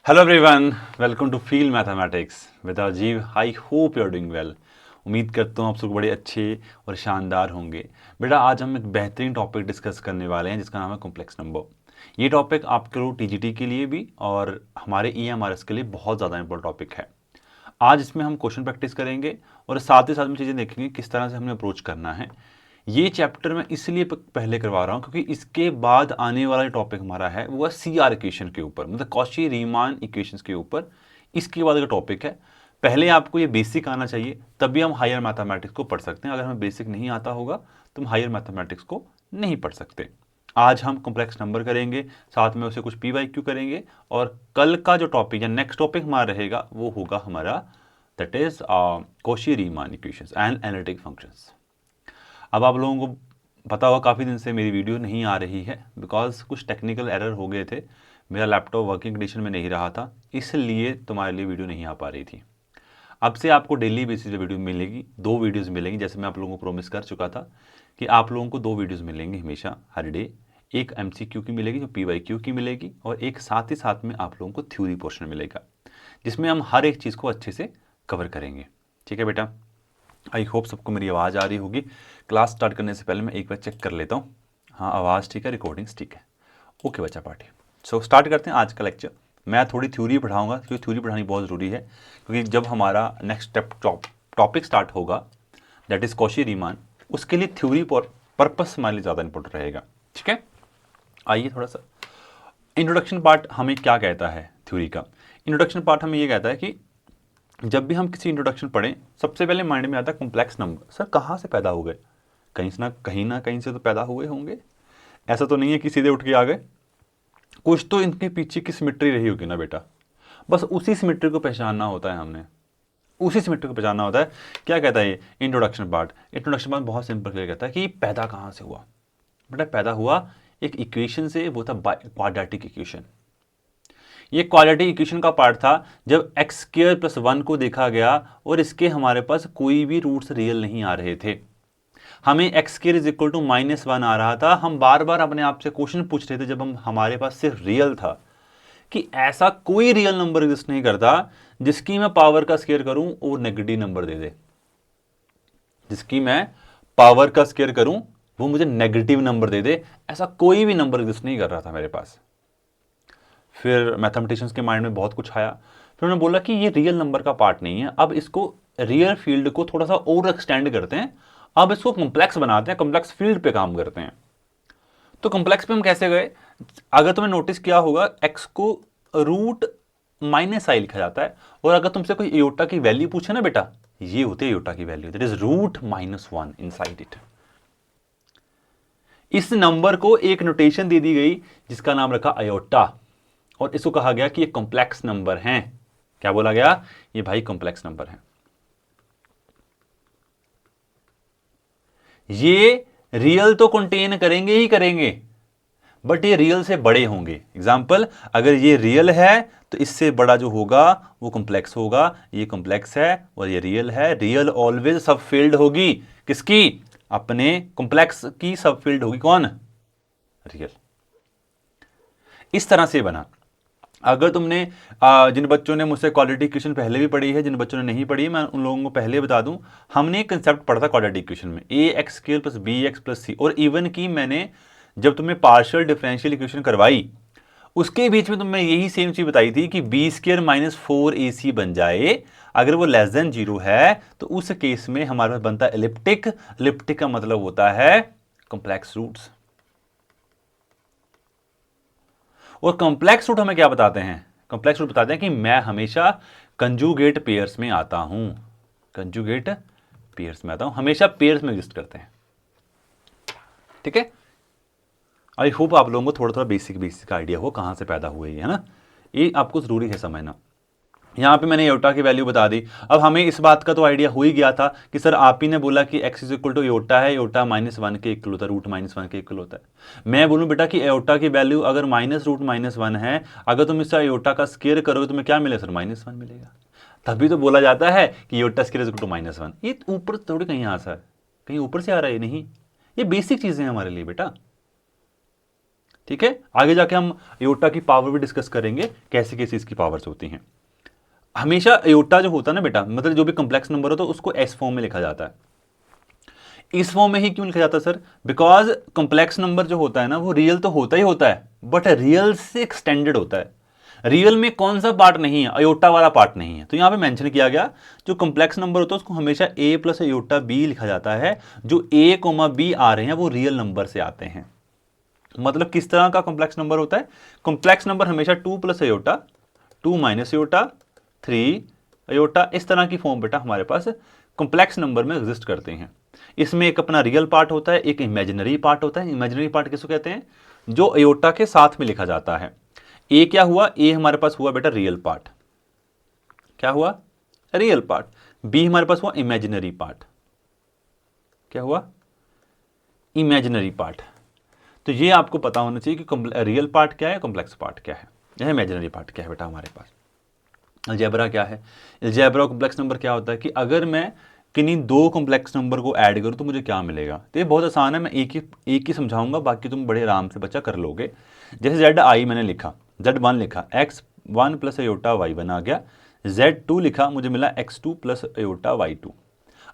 Hello everyone, welcome to feel mathematics with Ajeeb. I hope you are doing well. उम्मीद करता हूँ आप सब बड़े अच्छे और शानदार होंगे। बेटा, आज हम एक बेहतरीन टॉपिक डिस्कस करने वाले हैं जिसका नाम है कॉम्प्लेक्स नंबर। ये टॉपिक आपके लिए टीजीटी के लिए भी और हमारे ईएमआरएस के लिए बहुत ज़्यादा इंपॉर्टेंट टॉपिक है। आज इसमें हम क्वेश्चन प्रैक्टिस करेंगे और साथ ही साथ में चीज़ें देखेंगे किस तरह से हमें अप्रोच करना है। ये चैप्टर मैं इसलिए पहले करवा रहा हूँ क्योंकि इसके बाद आने वाला टॉपिक हमारा है वो है सीआर इक्वेशन के ऊपर, मतलब कॉची रीमान इक्वेशंस के ऊपर। इसके बाद का टॉपिक है। पहले आपको ये बेसिक आना चाहिए, तभी हम हायर मैथमेटिक्स को पढ़ सकते हैं। अगर हमें बेसिक नहीं आता होगा तो हम हायर मैथमेटिक्स को नहीं पढ़ सकते। आज हम कॉम्प्लेक्स नंबर करेंगे, साथ में उसे कुछ पीवाईक्यू करेंगे, और कल का जो टॉपिक या नेक्स्ट टॉपिक हमारा रहेगा वो होगा हमारा that is Cauchy Riemann equations and analytic functions. अब आप लोगों को पता होगा काफ़ी दिन से मेरी वीडियो नहीं आ रही है बिकॉज कुछ टेक्निकल एरर हो गए थे। मेरा लैपटॉप वर्किंग कंडीशन में नहीं रहा था, इसलिए तुम्हारे लिए वीडियो नहीं आ पा रही थी। अब से आपको डेली बेसिस पे वीडियो मिलेगी, 2 वीडियोस मिलेंगी, जैसे मैं आप लोगों को प्रॉमिस कर चुका था कि आप लोगों को 2 वीडियोस मिलेंगी हमेशा हर डे। एक एमसीक्यू की मिलेगी जो पीवाईक्यू की मिलेगी, और एक साथ ही साथ में आप लोगों को थ्योरी पोर्शन मिलेगा जिसमें हम हर एक चीज़ को अच्छे से कवर करेंगे। ठीक है बेटा, आई होप सबको मेरी आवाज़ आ रही होगी। क्लास स्टार्ट करने से पहले मैं एक बार चेक कर लेता हूँ। हाँ, आवाज़ ठीक है, रिकॉर्डिंग्स ठीक है। ओके बच्चा पार्टी, सो स्टार्ट करते हैं आज का लेक्चर। मैं थोड़ी थ्योरी पढ़ाऊंगा क्योंकि थ्योरी पढ़ानी बहुत ज़रूरी है, क्योंकि जब हमारा नेक्स्ट स्टेप टॉपिक स्टार्ट होगा दैट इज़ कॉची रीमान, उसके लिए थ्योरी पर्पस हमारे लिए ज़्यादा इंपॉर्टेंट रहेगा। ठीक है, आइए थोड़ा सा इंट्रोडक्शन पार्ट हमें क्या कहता है। थ्योरी का इंट्रोडक्शन पार्ट हमें ये कहता है कि जब भी हम किसी इंट्रोडक्शन पढ़ें, सबसे पहले माइंड में आता है कॉम्प्लेक्स नंबर। सर कहाँ से पैदा हो गए? कहीं ना कहीं से तो पैदा हुए होंगे। ऐसा तो नहीं है कि सीधे उठ के आ गए, कुछ तो इनके पीछे की सिमिट्री रही होगी ना बेटा। बस उसी सिमिट्री को पहचानना होता है हमने, उसी सिमिट्री को पहचानना होता है। क्या कहता है ये इंट्रोडक्शन पार्ट बहुत सिंपल क्लियर कहता है कि पैदा कहाँ से हुआ। बेटा पैदा हुआ एक इक्वेशन से, वो था क्वाड्रेटिक इक्वेशन। ये क्वाड्रेटिक इक्वेशन का पार्ट था जब एक्स स्क्वायर प्लस 1 को देखा गया और इसके हमारे पास कोई भी रूट्स रियल नहीं आ रहे थे। हमें x square is equal to -1 आ रहा था। हम बार बार अपने आप से क्वेश्चन पूछ रहे थे जब हमारे पास सिर्फ रियल था कि ऐसा कोई रियल नंबर एग्जिस्ट नहीं करता जिसकी मैं पावर का स्क्वायर करूं और नेगेटिव नंबर दे दे। जिसकी मैं पावर का स्क्वायर करूं वो मुझे नेगेटिव नंबर दे दे, ऐसा कोई भी नंबर एग्जिस्ट नहीं कर रहा था मेरे पास। फिर मैथमेटिशियंस के माइंड में बहुत कुछ आया। फिर उन्होंने बोला कि ये रियल नंबर का पार्ट नहीं है, अब इसको रियल फील्ड को थोड़ा सा और एक्सटेंड करते हैं, अब इसको कॉम्प्लेक्स बनाते हैं, कॉम्प्लेक्स फील्ड पे काम करते हैं। तो कॉम्प्लेक्स पे हम कैसे गए? अगर तुमने नोटिस किया होगा एक्स को रूट -i लिखा जाता है, और अगर तुमसे कोई एयोटा की वैल्यू पूछे ना बेटा, ये होती है एयोटा की value, that is root -1 inside it. इस नंबर को एक नोटेशन दे दी गई जिसका नाम रखा अयोटा, और इसको कहा गया कि ये कॉम्प्लेक्स नंबर हैं। क्या बोला गया? ये भाई कॉम्प्लेक्स नंबर हैं। ये रियल तो कंटेन करेंगे ही करेंगे, बट ये रियल से बड़े होंगे। एग्जाम्पल, अगर ये रियल है तो इससे बड़ा जो होगा वो कॉम्प्लेक्स होगा। ये कॉम्प्लेक्स है और ये रियल है। रियल ऑलवेज सब फील्ड होगी किसकी? अपने कॉम्प्लेक्स की सब फील्ड होगी कौन? रियल। इस तरह से बना। अगर तुमने जिन बच्चों ने मुझसे क्वाड्रेटिक इक्वेशन पहले भी पढ़ी है, जिन बच्चों ने नहीं पढ़ी, मैं उन लोगों को पहले बता दूं, हमने एक कंसेप्ट पढ़ा था क्वाड्रेटिक इक्वेशन में, A X square plus B X plus C. और इवन की मैंने जब तुम्हें पार्शियल डिफरेंशियल इक्वेशन करवाई उसके बीच में तुम्हें यही सेम चीज बताई थी कि बी स्क्वायर -4ac बन जाए। अगर वो लेस देन 0 है तो उस केस में हमारे पास बनता है एलिप्टिक। एलिप्टिक का मतलब होता है कॉम्प्लेक्स रूट्स। और कॉम्प्लेक्स रूट हमें क्या बताते हैं? कॉम्प्लेक्स रूट बताते हैं कि मैं हमेशा कंजुगेट पेयर्स में आता हूं। कंजुगेट पेयर्स में आता हूं, हमेशा पेयर्स में एग्जिस्ट करते हैं। ठीक है, आई होप आप लोगों को थोड़ा थोड़ा बेसिक बेसिक आइडिया हो कहां से पैदा हुए, है ना। ये आपको जरूरी है समझना। यहां पे मैंने योटा की वैल्यू बता दी। अब हमें इस बात का तो आइडिया हो ही गया था कि सर आप ही ने बोला कि x is equal to iota है, योटा -1 के इक्वल होता है, रूट -1 के इक्वल होता है। मैं बोलूं बेटा कि योटा की वैल्यू अगर -√-1 है, अगर तुम इसका योटा का स्क्वायर करोगे तो तुम्हें क्या मिलेगा? सर -1 मिलेगा। तभी तो बोला जाता है कि iota square is equal to -1। ये ऊपर थोड़ी कहीं आ सर, कहीं ऊपर से आ रहा है नहीं, ये बेसिक चीजें हैं हमारे लिए बेटा। ठीक है, आगे जाके हम अयोटा की पावर भी डिस्कस करेंगे, कैसे कैसे इसकी पावर्स होती हैं। हमेशा अयोटा जो होता है ना बेटा, मतलब जो भी कॉम्प्लेक्स नंबर होता है उसको एस फॉर्म में लिखा जाता है। इस फॉर्म में ही क्यों लिखा जाता है सर? बिकॉज कॉम्प्लेक्स नंबर जो होता है ना वो रियल तो होता ही होता है, बट रियल से एक्सटेंडेड होता है। रियल में कौन सा पार्ट नहीं है? अयोटा वाला पार्ट नहीं है। तो यहां पे मेंशन किया गया जो कॉम्प्लेक्स नंबर होता है उसको हमेशा a प्लस अयोटा b लिखा जाता है। जो a कोमा b आ रहे हैं वो रियल नंबर से आते हैं। मतलब किस तरह का कॉम्प्लेक्स नंबर होता है? कॉम्प्लेक्स नंबर हमेशा 2 plus iota, 2 minus iota, 3 iota, इस तरह की फॉर्म बेटा हमारे पास कॉम्प्लेक्स नंबर में एग्जिस्ट करते हैं। इसमें एक अपना रियल पार्ट होता है, एक इमेजिनरी पार्ट होता है। इमेजिनरी पार्ट किसको कहते हैं? जो अयोटा के साथ में लिखा जाता है। ए क्या हुआ? ए हमारे पास हुआ बेटा रियल पार्ट। क्या हुआ? Real part. बी हमारे पास हुआ इमेजिनरी पार्ट। क्या हुआ? Imaginary part. तो ये आपको पता होना चाहिए कि रियल पार्ट क्या है, कॉम्प्लेक्स पार्ट क्या है, यह इमेजिनरी पार्ट क्या है बेटा हमारे पास। अलजेब्रा क्या है? अलजेब्रा कॉम्प्लेक्स नंबर क्या होता है कि अगर मैं किन्हीं दो कॉम्प्लेक्स नंबर को ऐड करूं तो मुझे क्या मिलेगा। तो ये बहुत आसान है, मैं एक ही समझाऊंगा, बाकी तुम बड़े आराम से बच्चा कर लोगे। जैसे जेड आई मैंने लिखा, Z1 लिखा, x1 प्लस अयोटा y1 आ गया। Z2 लिखा, मुझे मिला x2 प्लस अयोटा y2।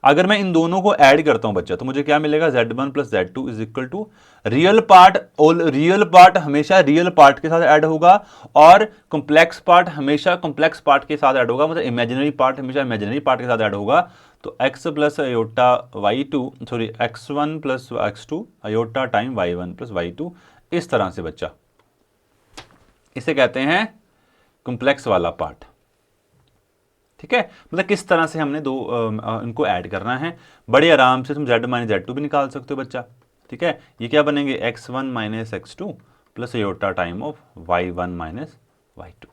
अगर मैं इन दोनों को ऐड करता हूं बच्चा तो मुझे क्या मिलेगा? Z1 plus Z2 is equal to real part. और रियल पार्ट हमेशा रियल पार्ट के साथ ऐड होगा और कॉम्प्लेक्स पार्ट हमेशा कॉम्प्लेक्स पार्ट के साथ ऐड होगा, मतलब इमेजिनरी पार्ट हमेशा इमेजिनरी पार्ट के साथ ऐड होगा। तो x plus iota y2, sorry x1 plus x2 iota time y1 plus y2, इस तरह से बच्चा, इसे कहते हैं कॉम्प्लेक्स वाला पार्ट। ठीक है, मतलब किस तरह से हमने दो इनको ऐड करना है। बड़े आराम से तुम Z माइनस Z2 भी निकाल सकते हो बच्चा। ठीक है, ये क्या बनेंगे? x1 minus x2 plus iota time of y1 minus y2।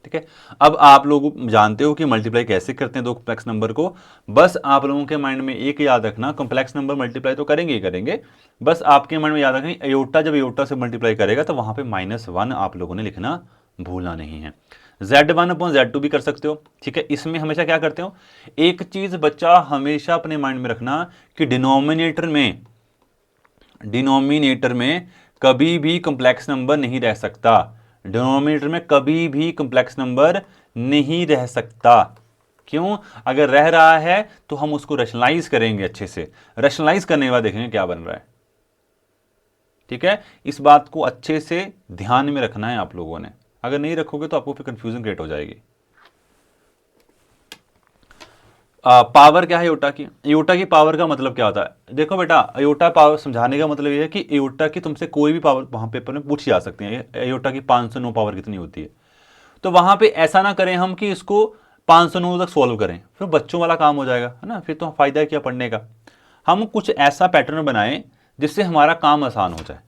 ठीक है, अब आप लोग जानते हो कि मल्टीप्लाई कैसे करते हैं दो कॉम्प्लेक्स नंबर को। बस आप लोगों के माइंड में एक याद रखना, कॉम्प्लेक्स नंबर मल्टीप्लाई तो करेंगे ही करेंगे, बस आपके माइंड में याद रखना अयोटा जब अयोटा से मल्टीप्लाई करेगा तो वहां पे -1 आप लोगों ने लिखना भूलना नहीं है। Z1 अपॉन Z2 भी कर सकते हो। ठीक है, इसमें हमेशा क्या करते हो, एक चीज बच्चा हमेशा अपने माइंड में रखना कि डिनोमिनेटर में कभी भी कॉम्प्लेक्स नंबर नहीं रह सकता। डिनोमिनेटर में कभी भी कॉम्प्लेक्स नंबर नहीं रह सकता। क्यों? अगर रह रहा है तो हम उसको रैशनलाइज करेंगे, अच्छे से रैशनलाइज करने के बाद देखेंगे क्या बन रहा है। ठीक है, इस बात को अच्छे से ध्यान में रखना है आप लोगों ने, अगर नहीं रखोगे तो आपको फिर कंफ्यूजन क्रिएट हो जाएगी। पावर क्या है अयोटा की? अयोटा की पावर का मतलब क्या होता है? देखो बेटा, अयोटा पावर समझाने का मतलब ये है कि अयोटा की तुमसे कोई भी पावर वहां पेपर में पूछी जा सकती है। अयोटा की 509 पावर कितनी होती है? तो वहां पे ऐसा ना करें हम कि इसको 509 तक सॉल्व करें, फिर बच्चों वाला काम हो जाएगा, है ना, फिर तो फायदा है क्या पढ़ने का। हम कुछ ऐसा पैटर्न बनाएं जिससे हमारा काम आसान हो जाए।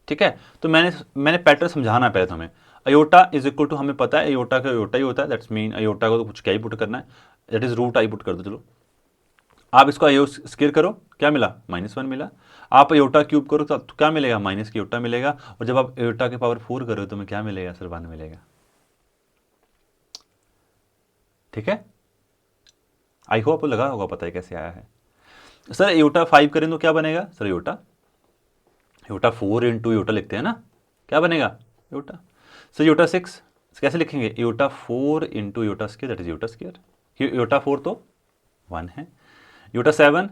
ठीक है, तो मैंने पैटर्न समझाना पहले तुम्हें। अयोटा इज इक्वल टू, हमें पता है अयोटा का अयोटा ही होता है, दैट्स मीन अयोटा को तो कुछ क्या ही पुट करना है, that is root i put कर दो। चलो आप इसको अयो स्क्वायर करो, क्या मिला? -1 मिला। आप अयोटा क्यूब करो तो क्या मिलेगा? माइनस की अयोटा मिलेगा। और जब आप अयोटा के पावर 4 करो तो तुम्हें क्या मिलेगा सर? 1 मिलेगा। ठीक है, आई होप लगा होगा पता है कैसे आया है। सर अयोटा 5 करें तो क्या बनेगा? सर अयोटा 4 इंटू अयोटा लिखते हैं ना, क्या बनेगा? अयोटा। सर अयोटा 6 कैसे लिखेंगे? Iota 4 into iota square, that is iota square. Iota 4 तो 1 है। अयोटा 7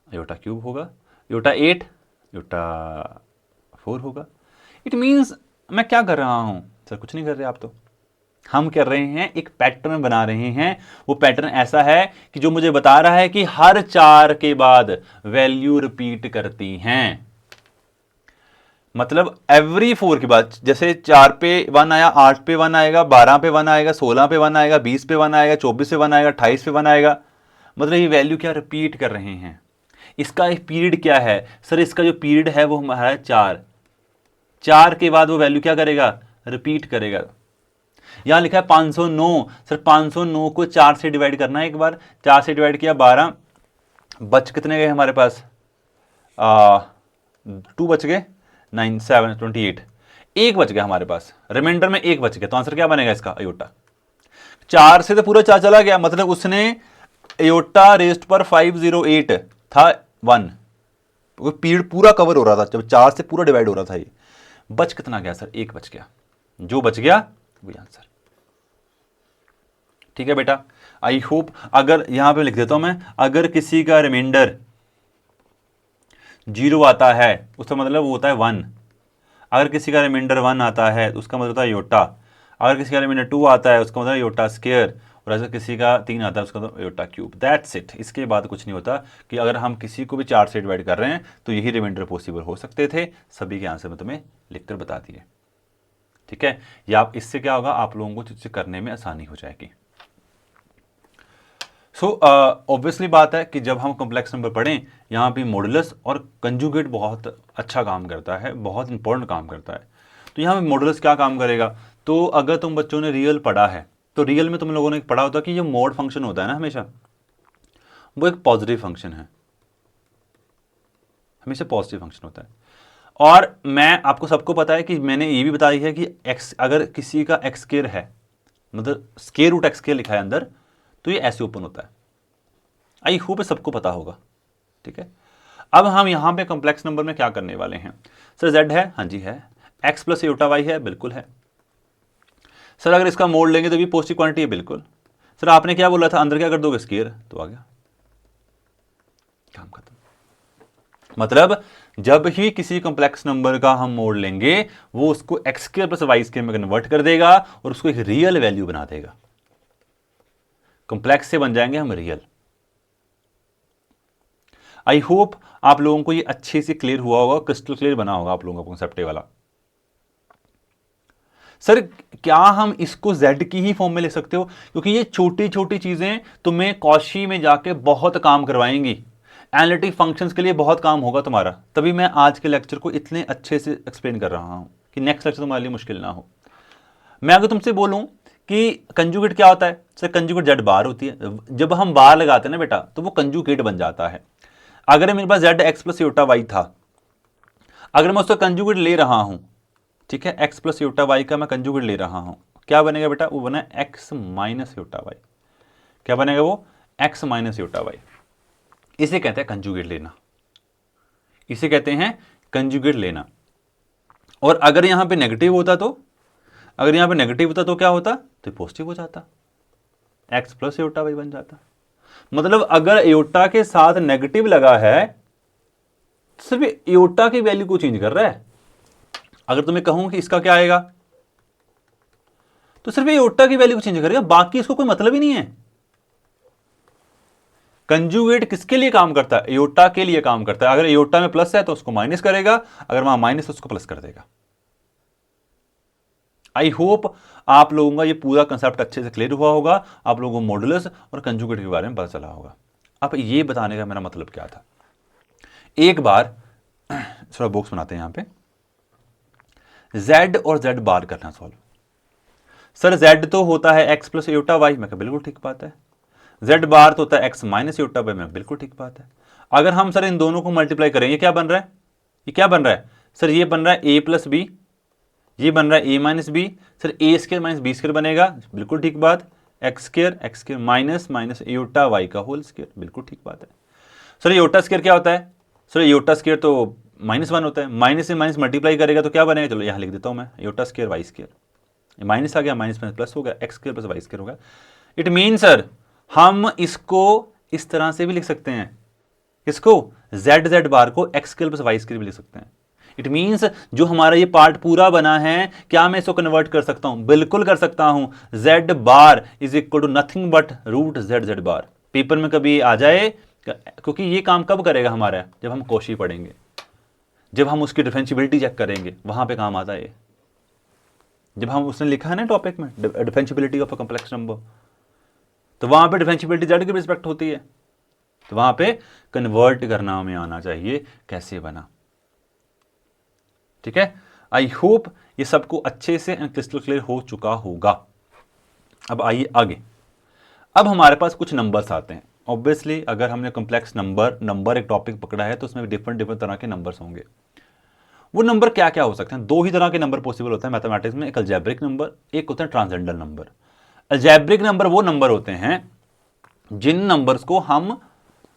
अयोटा क्यूब होगा। अयोटा 8 अयोटा 4 होगा। इट मीन्स मैं क्या कर रहा हूं सर? कुछ नहीं कर रहे आप तो, हम कर रहे हैं एक पैटर्न बना रहे हैं। वो पैटर्न ऐसा है कि जो मुझे बता रहा है कि हर 4 के बाद वैल्यू रिपीट करती हैं। मतलब एवरी 4 के बाद, जैसे 4 पे 1 आया, 8 पे 1 आएगा, 12 पे 1 आएगा, 16 पे 1 आएगा, 20 पे 1 आएगा, 24 पे 1 आएगा, 28 पे 1 आएगा। मतलब ये वैल्यू क्या रिपीट कर रहे हैं। इसका एक पीरियड क्या है सर? इसका जो पीरियड है वो हमारा है 4 के बाद वो वैल्यू क्या करेगा? रिपीट करेगा। यहां लिखा है 509। सर 509 को 4 से डिवाइड करना है एक बार। 4 से डिवाइड किया 12, बच कितने गए हमारे पास? 2 बच गए, 9 7 28, एक बच गया हमारे पास, रिमाइंडर में एक बच गया। तो आंसर क्या बनेगा इसका? अयोटा। 4 से तो पूरा 4 चला गया, मतलब उसने अयोटा रेस्ट पर 508 था 1, पीरियड पूरा कवर हो रहा था जब 4 से पूरा डिवाइड हो रहा था ये। बच कितना गया सर? 1 बच गया, जो बच गया वही आंसर। ठीक है बेटा, आई होप, अगर यहां पे लिख देता हूं मैं, अगर किसी का रिमाइंडर 0 आता है उसका मतलब वो होता है 1, अगर किसी का रिमाइंडर 1 आता है उसका मतलब होता है योटा, अगर किसी का रिमाइंडर 2 आता है उसका मतलब योटा स्क्वायर, और अगर किसी का 3 आता है उसका मतलब योटा क्यूब। दैट्स इट, इसके बाद कुछ नहीं होता कि अगर हम किसी को भी 4 से डिवाइड कर रहे हैं तो यही रिमाइंडर पॉसिबल हो सकते थे। सभी के आंसर में तुम्हें लिखकर बता दिए। ठीक है, या आप इससे क्या होगा, आप लोगों को चीजें करने में आसानी हो जाएगी। सो ऑब्वियसली बात है कि जब हम कॉम्प्लेक्स नंबर पढ़ें, यहाँ पे मॉडुलस और कंजुगेट बहुत अच्छा काम करता है, बहुत इंपॉर्टेंट काम करता है। तो यहाँ पे मॉडुलस क्या काम करेगा, तो अगर तुम बच्चों ने रियल पढ़ा है तो रियल में तुम लोगों ने पढ़ा होता कि जो मॉड फंक्शन होता है ना, हमेशा वो एक पॉजिटिव फंक्शन है, हमेशा पॉजिटिव फंक्शन होता है। और मैं आपको सबको पता है कि मैंने ये भी बताई है कि एक्स, अगर किसी का एक्स स्क्वायर है, मतलब स्क्वायर रूट एक्स स्क्वायर लिखा है अंदर, तो ये ऐसे ओपन होता है। आई होप सबको पता होगा। ठीक है, अब हम यहां पे कॉम्प्लेक्स नंबर में क्या करने वाले हैं। सर जेड है, हाँ जी है। एक्स प्लस योटा वाई है, बिल्कुल है। सर अगर इसका मोड लेंगे तो भी पॉजिटिव क्वांटिटी है, बिल्कुल। सर आपने क्या बोला था, अंदर क्या कर दोगे, स्क्वायर, तो आ गया, काम खत्म। मतलब जब ही किसी कॉम्प्लेक्स नंबर का हम मोड लेंगे वो उसको x square plus Y square में कन्वर्ट कर देगा और उसको एक रियल वैल्यू बना देगा। कॉम्प्लेक्स से बन जाएंगे हम रियल। आई होप आप लोगों को ये अच्छे से क्लियर हुआ होगा, क्रिस्टल क्लियर बना होगा आप लोगों का कॉन्सेप्ट वाला। सर क्या हम इसको z की ही फॉर्म में लिख सकते हो, क्योंकि ये छोटी छोटी चीजें तुम्हें कौशी में जाके बहुत काम करवाएंगी, एनालिटिक फंक्शंस के लिए बहुत काम होगा तुम्हारा। तभी मैं आज के लेक्चर को इतने अच्छे से एक्सप्लेन कर रहा हूं कि नेक्स्ट लेक्चर तुम्हारे लिए मुश्किल ना हो। मैं अगर तुमसे बोलूं कि कंजुगेट क्या होता है, सर कंजुगेट जेड बार होती है। जब हम बार लगाते हैं ना बेटा तो वो कंजुगेट बन जाता है। अगर मेरे पास Z X plus iota Y था, अगर मैं उसका कंजुगेट ले रहा हूं, ठीक है, एक्स प्लस योटा वाई का मैं कंजुगेट ले रहा हूं, क्या बनेगा बेटा, वो बना एक्स माइनस योटा वाई। क्या बनेगा वो, एक्स माइनस योटा वाई। इसे कहते हैं कंजुगेट लेना, इसे कहते हैं कंजुगेट लेना। और अगर यहां पे नेगेटिव होता तो, अगर यहां पे नेगेटिव होता तो क्या होता, तो पॉजिटिव हो जाता, एक्स प्लस योटा वाई बन जाता। मतलब अगर योटा के साथ नेगेटिव लगा है, सिर्फ योटा की वैल्यू को चेंज कर रहा है। अगर तुम्हें कहूं कि इसका क्या आएगा, तो सिर्फ योटा की वैल्यू को चेंज करेगा, बाकी इसको कोई मतलब ही नहीं है। कंजुगेट किसके लिए काम करता है, योटा के लिए काम करता है। अगर योटा में प्लस है तो उसको माइनस करेगा, अगर वहां माइनस तो उसको प्लस कर देगा। आई होप आप लोगों का ये पूरा कंसेप्ट अच्छे से क्लियर हुआ होगा, आप लोगों को मॉडुलस और कंजुगेट के बारे में पता चला होगा। अब ये बताने का मेरा मतलब क्या था, एक बार थोड़ा बॉक्स बनाते हैं यहां पे, z और z बार करना सॉल्व। सर z तो होता है x प्लस योटा वाई, मैं कहा बिल्कुल ठीक बात है। z बार तो होता है x माइनस योटा वाई, मैं बिल्कुल ठीक बात है। अगर हम सर इन दोनों को मल्टीप्लाई करें, ये क्या बन रहा है, ये क्या बन रहा है, सर ये बन रहा है a प्लस बी, ये बन रहा है a minus b. Sir a square minus b square बनेगा, बिल्कुल ठीक बात। X square minus minus iota y का होल स्क्वायर, बिल्कुल ठीक बात है। सर योटा स्क्वायर क्या होता है, सर योटा स्क्वायर तो -1 होता है, माइनस से माइनस मल्टीप्लाई करेगा तो क्या बनेगा, चलो यहां लिख देता हूं मैं, iota square Y square, minus आ गया, माइनस में प्लस हो गया, X square plus Y square होगा। इट मीन सर हम इसको इस तरह से भी लिख सकते हैं, इसको जेड जेड बार को x square plus Y square भी लिख सकते हैं। इट मीन्स जो हमारा ये पार्ट पूरा बना है, क्या मैं इसको कन्वर्ट कर सकता हूं, बिल्कुल कर सकता हूं। Z bar is equal to nothing but root z z bar. Paper में कभी आ जाए, क्योंकि ये काम कब करेगा हमारा, जब हम कौशी पढ़ेंगे, जब हम उसकी डिफरेंशियबिलिटी चेक करेंगे, वहां पे काम आता है। जब हम उसने लिखा है ना टॉपिक में differentiability of a complex number, तो वहां पे डिफरेंशियबिलिटी जेड की रिस्पेक्ट होती है, तो वहां पे कन्वर्ट करना हमें आना चाहिए कैसे बना। ठीक है, आई होप ये सबको अच्छे से क्रिस्टल क्लियर हो चुका होगा। अब आइए आगे, अब हमारे पास कुछ नंबर्स आते हैं। ऑब्वियसली अगर हमने कॉम्प्लेक्स नंबर एक टॉपिक पकड़ा है तो उसमें डिफरेंट तरह के नंबर्स होंगे। वो नंबर क्या क्या हो सकते हैं, दो ही तरह के नंबर पॉसिबल होते हैं मैथमेटिक्स में, एक अलजेब्रिक नंबर, एक होता है ट्रांसेंडेंटल नंबर। अलजेब्रिक नंबर वो नंबर होते हैं जिन नंबर्स को हम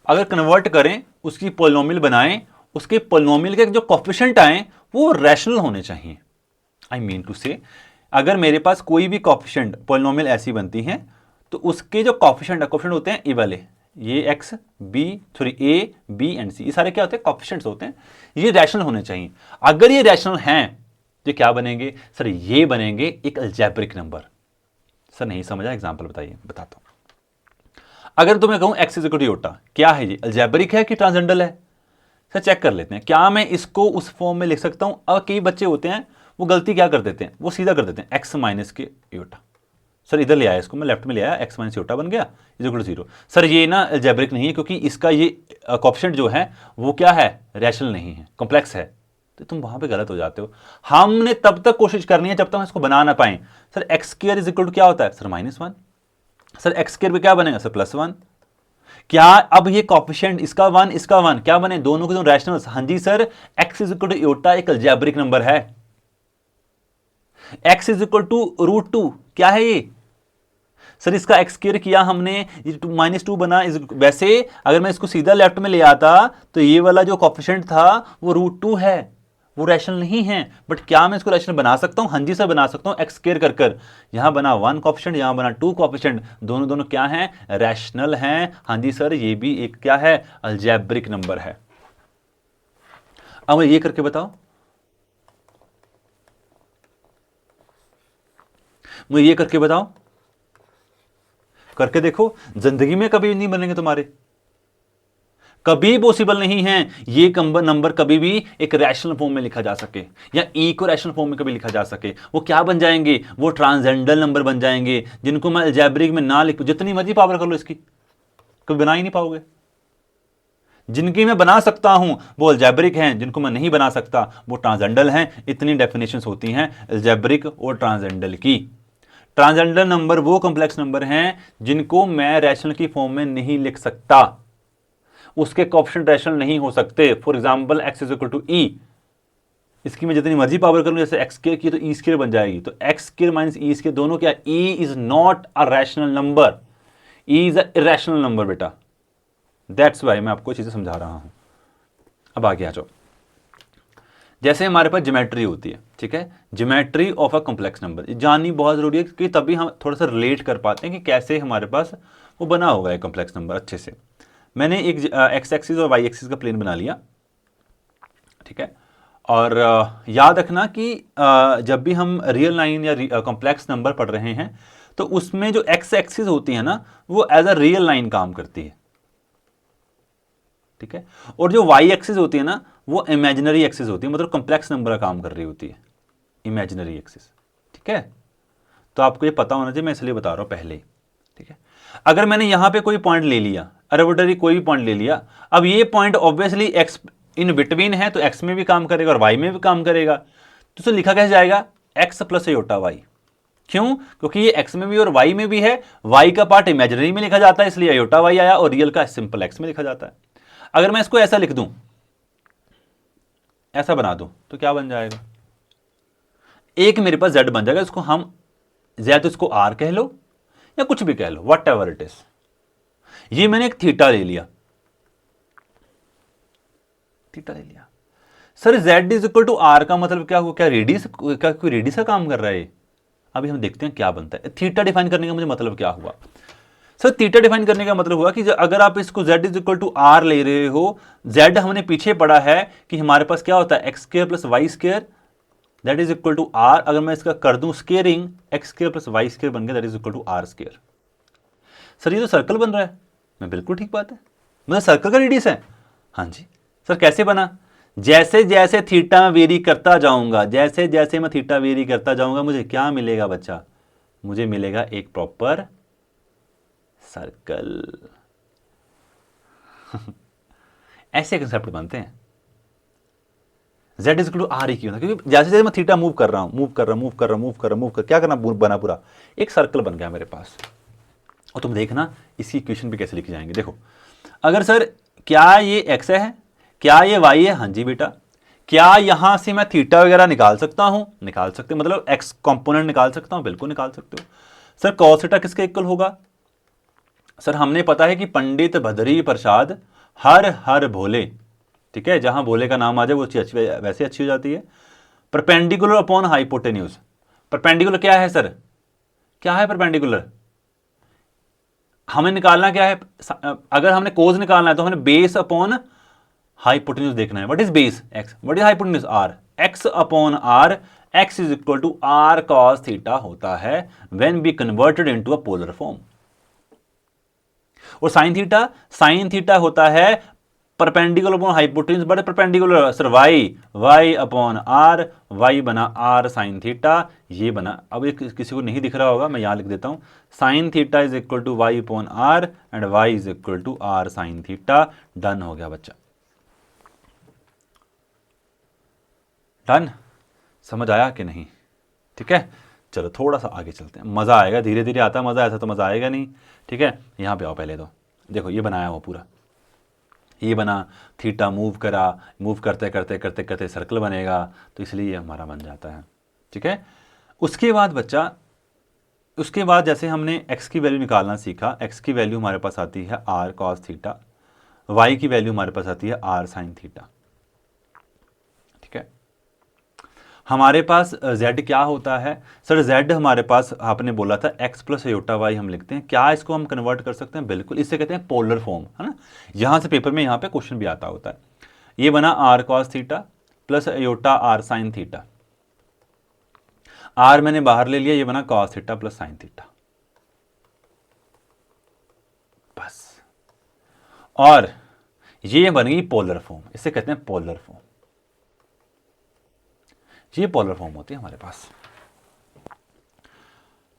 अगर कन्वर्ट करें, उसकी पॉलिनोमियल बनाएं, उसके पॉलिनोमियल के जो कोफिशिएंट आए वो रैशनल होने चाहिए। आई मीन टू से, अगर मेरे पास कोई भी कॉफिशेंट पॉलिनोमियल ऐसी बनती हैं तो उसके जो कॉफिशेंट होते हैं, ए वाले, ये X B sorry A B and C, ये सारे क्या होते हैं, कॉफिशेंट्स होते हैं, ये रैशनल होने चाहिए। अगर ये रैशनल हैं तो क्या बनेंगे सर, ये बनेंगे एक अलजेब्रिक नंबर। सर नहीं समझा, एग्जांपल बताइए, बताता हूं। अगर तुम्हें कहूं x is equal to iota, क्या है ये, अलजेब्रिक है कि ट्रांसेंडल है? सर चेक कर लेते हैं, क्या मैं इसको उस फॉर्म में लिख सकता हूं? अब कई बच्चे होते हैं वो गलती क्या कर देते हैं, वो सीधा कर देते हैं एक्स माइनस के योटा। सर इधर ले आया इसको, मैं लेफ्ट में ले आया, एक्स माइनस योटा बन गया इज इक्वल टू 0। सर ये ना अलजेब्रिक नहीं है, क्योंकि इसका ये कोएफिशिएंट जो है वो क्या है, रैशनल नहीं है, कॉम्प्लेक्स है। तो तुम वहां पे गलत हो जाते हो। हमने तब तक कोशिश करनी है जब तक हम इसको बना ना पाए। Sir x square is equal to क्या होता है सर, -1। सर एक्स स्क्वायर पे क्या बनेगा सर, +1। क्या अब ये कोएफिशिएंट इसका 1 इसका 1 क्या बने, दोनों के दोनों रैशनल्स? हाँ जी sir, X is equal to iota एक अलजेब्रिक नंबर है। एक्स इज इक्वल टू √2 क्या है ये सर, इसका एक्स स्क्वायर किया हमने, ये -2 बना। वैसे अगर मैं इसको सीधा लेफ्ट में ले आता तो ये वाला जो कोएफिशिएंट था वो √2 है, वो रैशनल नहीं है। बट क्या मैं इसको रैशनल बना सकता हूं? हाँ जी सर बना सकता हूं, एक्स स्क्वायर कर कर। यहां बना 1 कोएफिशिएंट, यहां बना 2 कोएफिशिएंट, दोनों दोनों क्या हैं, रैशनल हैं। हाँ जी सर, ये भी एक क्या है, अलजेब्रिक नंबर है। अब ये करके बताओ, मुझे ये करके बताओ, करके देखो, जिंदगी में कभी नहीं बनेंगे तुम्हारे, कभी पॉसिबल नहीं है ये नंबर कभी भी एक रैशनल फॉर्म में लिखा जा सके, या ई को रैशनल फॉर्म में कभी लिखा जा सके। वो क्या बन जाएंगे, वो ट्रांसेंडल नंबर बन जाएंगे, जिनको मैं अलजेब्रिक में ना लिखूं, जितनी मर्जी पावर कर लो इसकी, कभी बना ही नहीं पाओगे। जिनकी मैं बना सकता हूं वो अलजेब्रिक हैं, जिनको मैं नहीं बना सकता वो ट्रांसेंडल हैं। इतनी डेफिनेशंस होती हैं अलजेब्रिक और ट्रांसेंडल की। ट्रांसेंडल नंबर वो कॉम्प्लेक्स नंबर हैं जिनको मैं रैशनल की फॉर्म में नहीं लिख सकता, उसके कोएफिशिएंट रैशनल नहीं हो सकते। For example X is equal to E, इसकी मैं जितनी मर्जी पावर कर लूं, जैसे एक्स स्क्वायर की तो ई स्क्वायर बन जाएगी, तो x square minus E square दोनों क्या, E is not a rational number, E is a irrational number बेटा। दैट्स वाई मैं आपको चीजें समझा रहा हूं। अब आगे आ जाओ, जैसे हमारे पास ज्योमेट्री होती है, ठीक है, geometry of a complex number जाननी बहुत जरूरी है, क्योंकि तभी हम थोड़ा सा रिलेट कर पाते हैं कि कैसे हमारे पास वो बना होगा एक कॉम्प्लेक्स नंबर अच्छे से। मैंने एक एक्स एक्सिस और वाई एक्सिस का प्लेन बना लिया, ठीक है, और याद रखना कि जब भी हम रियल लाइन या कॉम्प्लेक्स नंबर पढ़ रहे हैं तो उसमें जो एक्स एक्सिस होती है ना वो एज अ रियल लाइन काम करती है, ठीक है, और जो वाई एक्सिस होती है ना वो इमेजिनरी एक्सिस होती है, मतलब कॉम्प्लेक्स नंबर का काम कर रही होती है, इमेजिनरी एक्सिस, ठीक है। तो आपको ये पता होना चाहिए, मैं इसलिए बता रहा हूं पहले, ठीक है। अगर मैंने यहां पे कोई पॉइंट ले लिया, आर्बिट्ररी कोई भी पॉइंट ले लिया, अब ये point obviously x in between है तो एक्स में भी काम करेगा और वाई में भी काम करेगा, तो उसे लिखा कैसे जाएगा, एक्स प्लस योटा वाई। क्यों, क्योंकि ये एक्स में भी और वाई में भी है, वाई का पार्ट इमेजिनरी में लिखा जाता है इसलिए योटा वाई आया, और रियल का सिंपल एक्स में लिखा जाता है। अगर मैं इसको ऐसा लिख दूं, ऐसा बना दूं, तो क्या बन जाएगा, एक मेरे पास z बन जाएगा, इसको हम या तो इसको r कह लो या कुछ भी कह लो, वट एवर इट इज। ये मैंने एक थीटा ले लिया, थीटा ले लिया। Sir z is equal to r का मतलब क्या हुआ, क्या रेडियस, क्या कोई रेडियस का काम कर रहा है? अभी हम देखते हैं क्या बनता है। थीटा डिफाइन करने का मुझे मतलब क्या हुआ सर, थीटा डिफाइन करने का मतलब हुआ कि अगर आप इसको z is equal to r ले रहे हो, z हमने पीछे पढ़ा है कि हमारे पास क्या होता है x square plus Y square that is equal to r। अगर मैं इसका कर दूं squaring, x square plus Y square बन गया that is equal to r square. Sir ये तो सर्कल बन रहा है, मैं बिल्कुल ठीक बात है, मतलब सर्कल का रेडियस है। हाँ जी सर, कैसे बना, जैसे जैसे थीटा में वेरी करता जाऊंगा, जैसे जैसे मैं थीटा वेरी करता जाऊंगा मुझे क्या मिलेगा बच्चा, मुझे मिलेगा एक प्रॉपर सर्कल। ऐसे कंसेप्ट बनते हैं। z इज टू आर ही क्यों ना, क्योंकि जैसे जैसे मैं थीटा मूव कर रहा हूं, मूव कर क्या करना, बना पूरा एक सर्कल बन गया मेरे पास। और तुम देखना इसकी इक्वेशन पे कैसे लिखी जाएंगे। देखो, अगर सर क्या ये x है, क्या ये y है, हाँ जी बेटा। क्या यहां से मैं थीटा वगैरह निकाल सकता हूं, निकाल सकते, मतलब x कंपोनेंट निकाल सकता हूं, बिल्कुल निकाल सकते हो। सर cos थीटा किसके इक्वल होगा, सर हमने पता है कि पंडित भदरी प्रसाद हर हर भोले, ठीक है, जहां भोले का नाम आ जाए वो अच्छी वैसे अच्छी हो जाती है, परपेंडिकुलर अपॉन हाइपोटेन्यूज। परपेंडिकुलर क्या है सर, क्या है परपेंडिकुलर? हमें निकालना क्या है, अगर हमने कोज निकालना है तो हमें बेस अपॉन हाइपोटेन्यूज देखना है। What is base? X. What is hypotenuse? R. X upon r, x is equal to r cos theta होता है when be converted into a polar form. और साइन थीटा होता है perpendicular upon hypotenuse, but perpendicular sir y upon r, y बना r sine theta, ये बना, अब ये किसी को नहीं दिख रहा होगा, मैं यहां लिख देता हूं, sine theta is equal to Y upon r and y is equal to r sine theta. Done हो गया बच्चा, डन। समझ आया कि नहीं? ठीक है, चलो थोड़ा सा आगे चलते हैं, मजा आएगा, धीरे धीरे आता है मजा, ऐसा तो मजा आएगा नहीं। ठीक है, यहां पे आओ पहले तो देखो ये बनाया हुआ पूरा, ये बना, थीटा मूव करा, मूव करते करते करते करते सर्कल बनेगा, तो इसलिए ये हमारा बन जाता है। ठीक है, उसके बाद बच्चा, उसके बाद जैसे हमने x की वैल्यू निकालना सीखा, x की वैल्यू हमारे पास आती है r cos थीटा, y की वैल्यू हमारे पास आती है r sin थीटा। ठीक है, हमारे पास z क्या होता है सर? z हमारे पास आपने बोला था x प्लस अयोटा y हम लिखते हैं, क्या इसको हम कन्वर्ट कर सकते हैं? बिल्कुल, इससे कहते हैं पोलर फॉर्म, है ना। यहां से पेपर में यहां पे क्वेश्चन भी आता होता है। ये बना r cos theta plus aorta r sin theta, r मैंने बाहर ले लिया, ये बना cos theta plus sin theta, बस। और ये बन गई पोलर फॉर्म, इसे कहते हैं पोलर फॉर्म। ये पोलर फॉर्म होती है हमारे पास।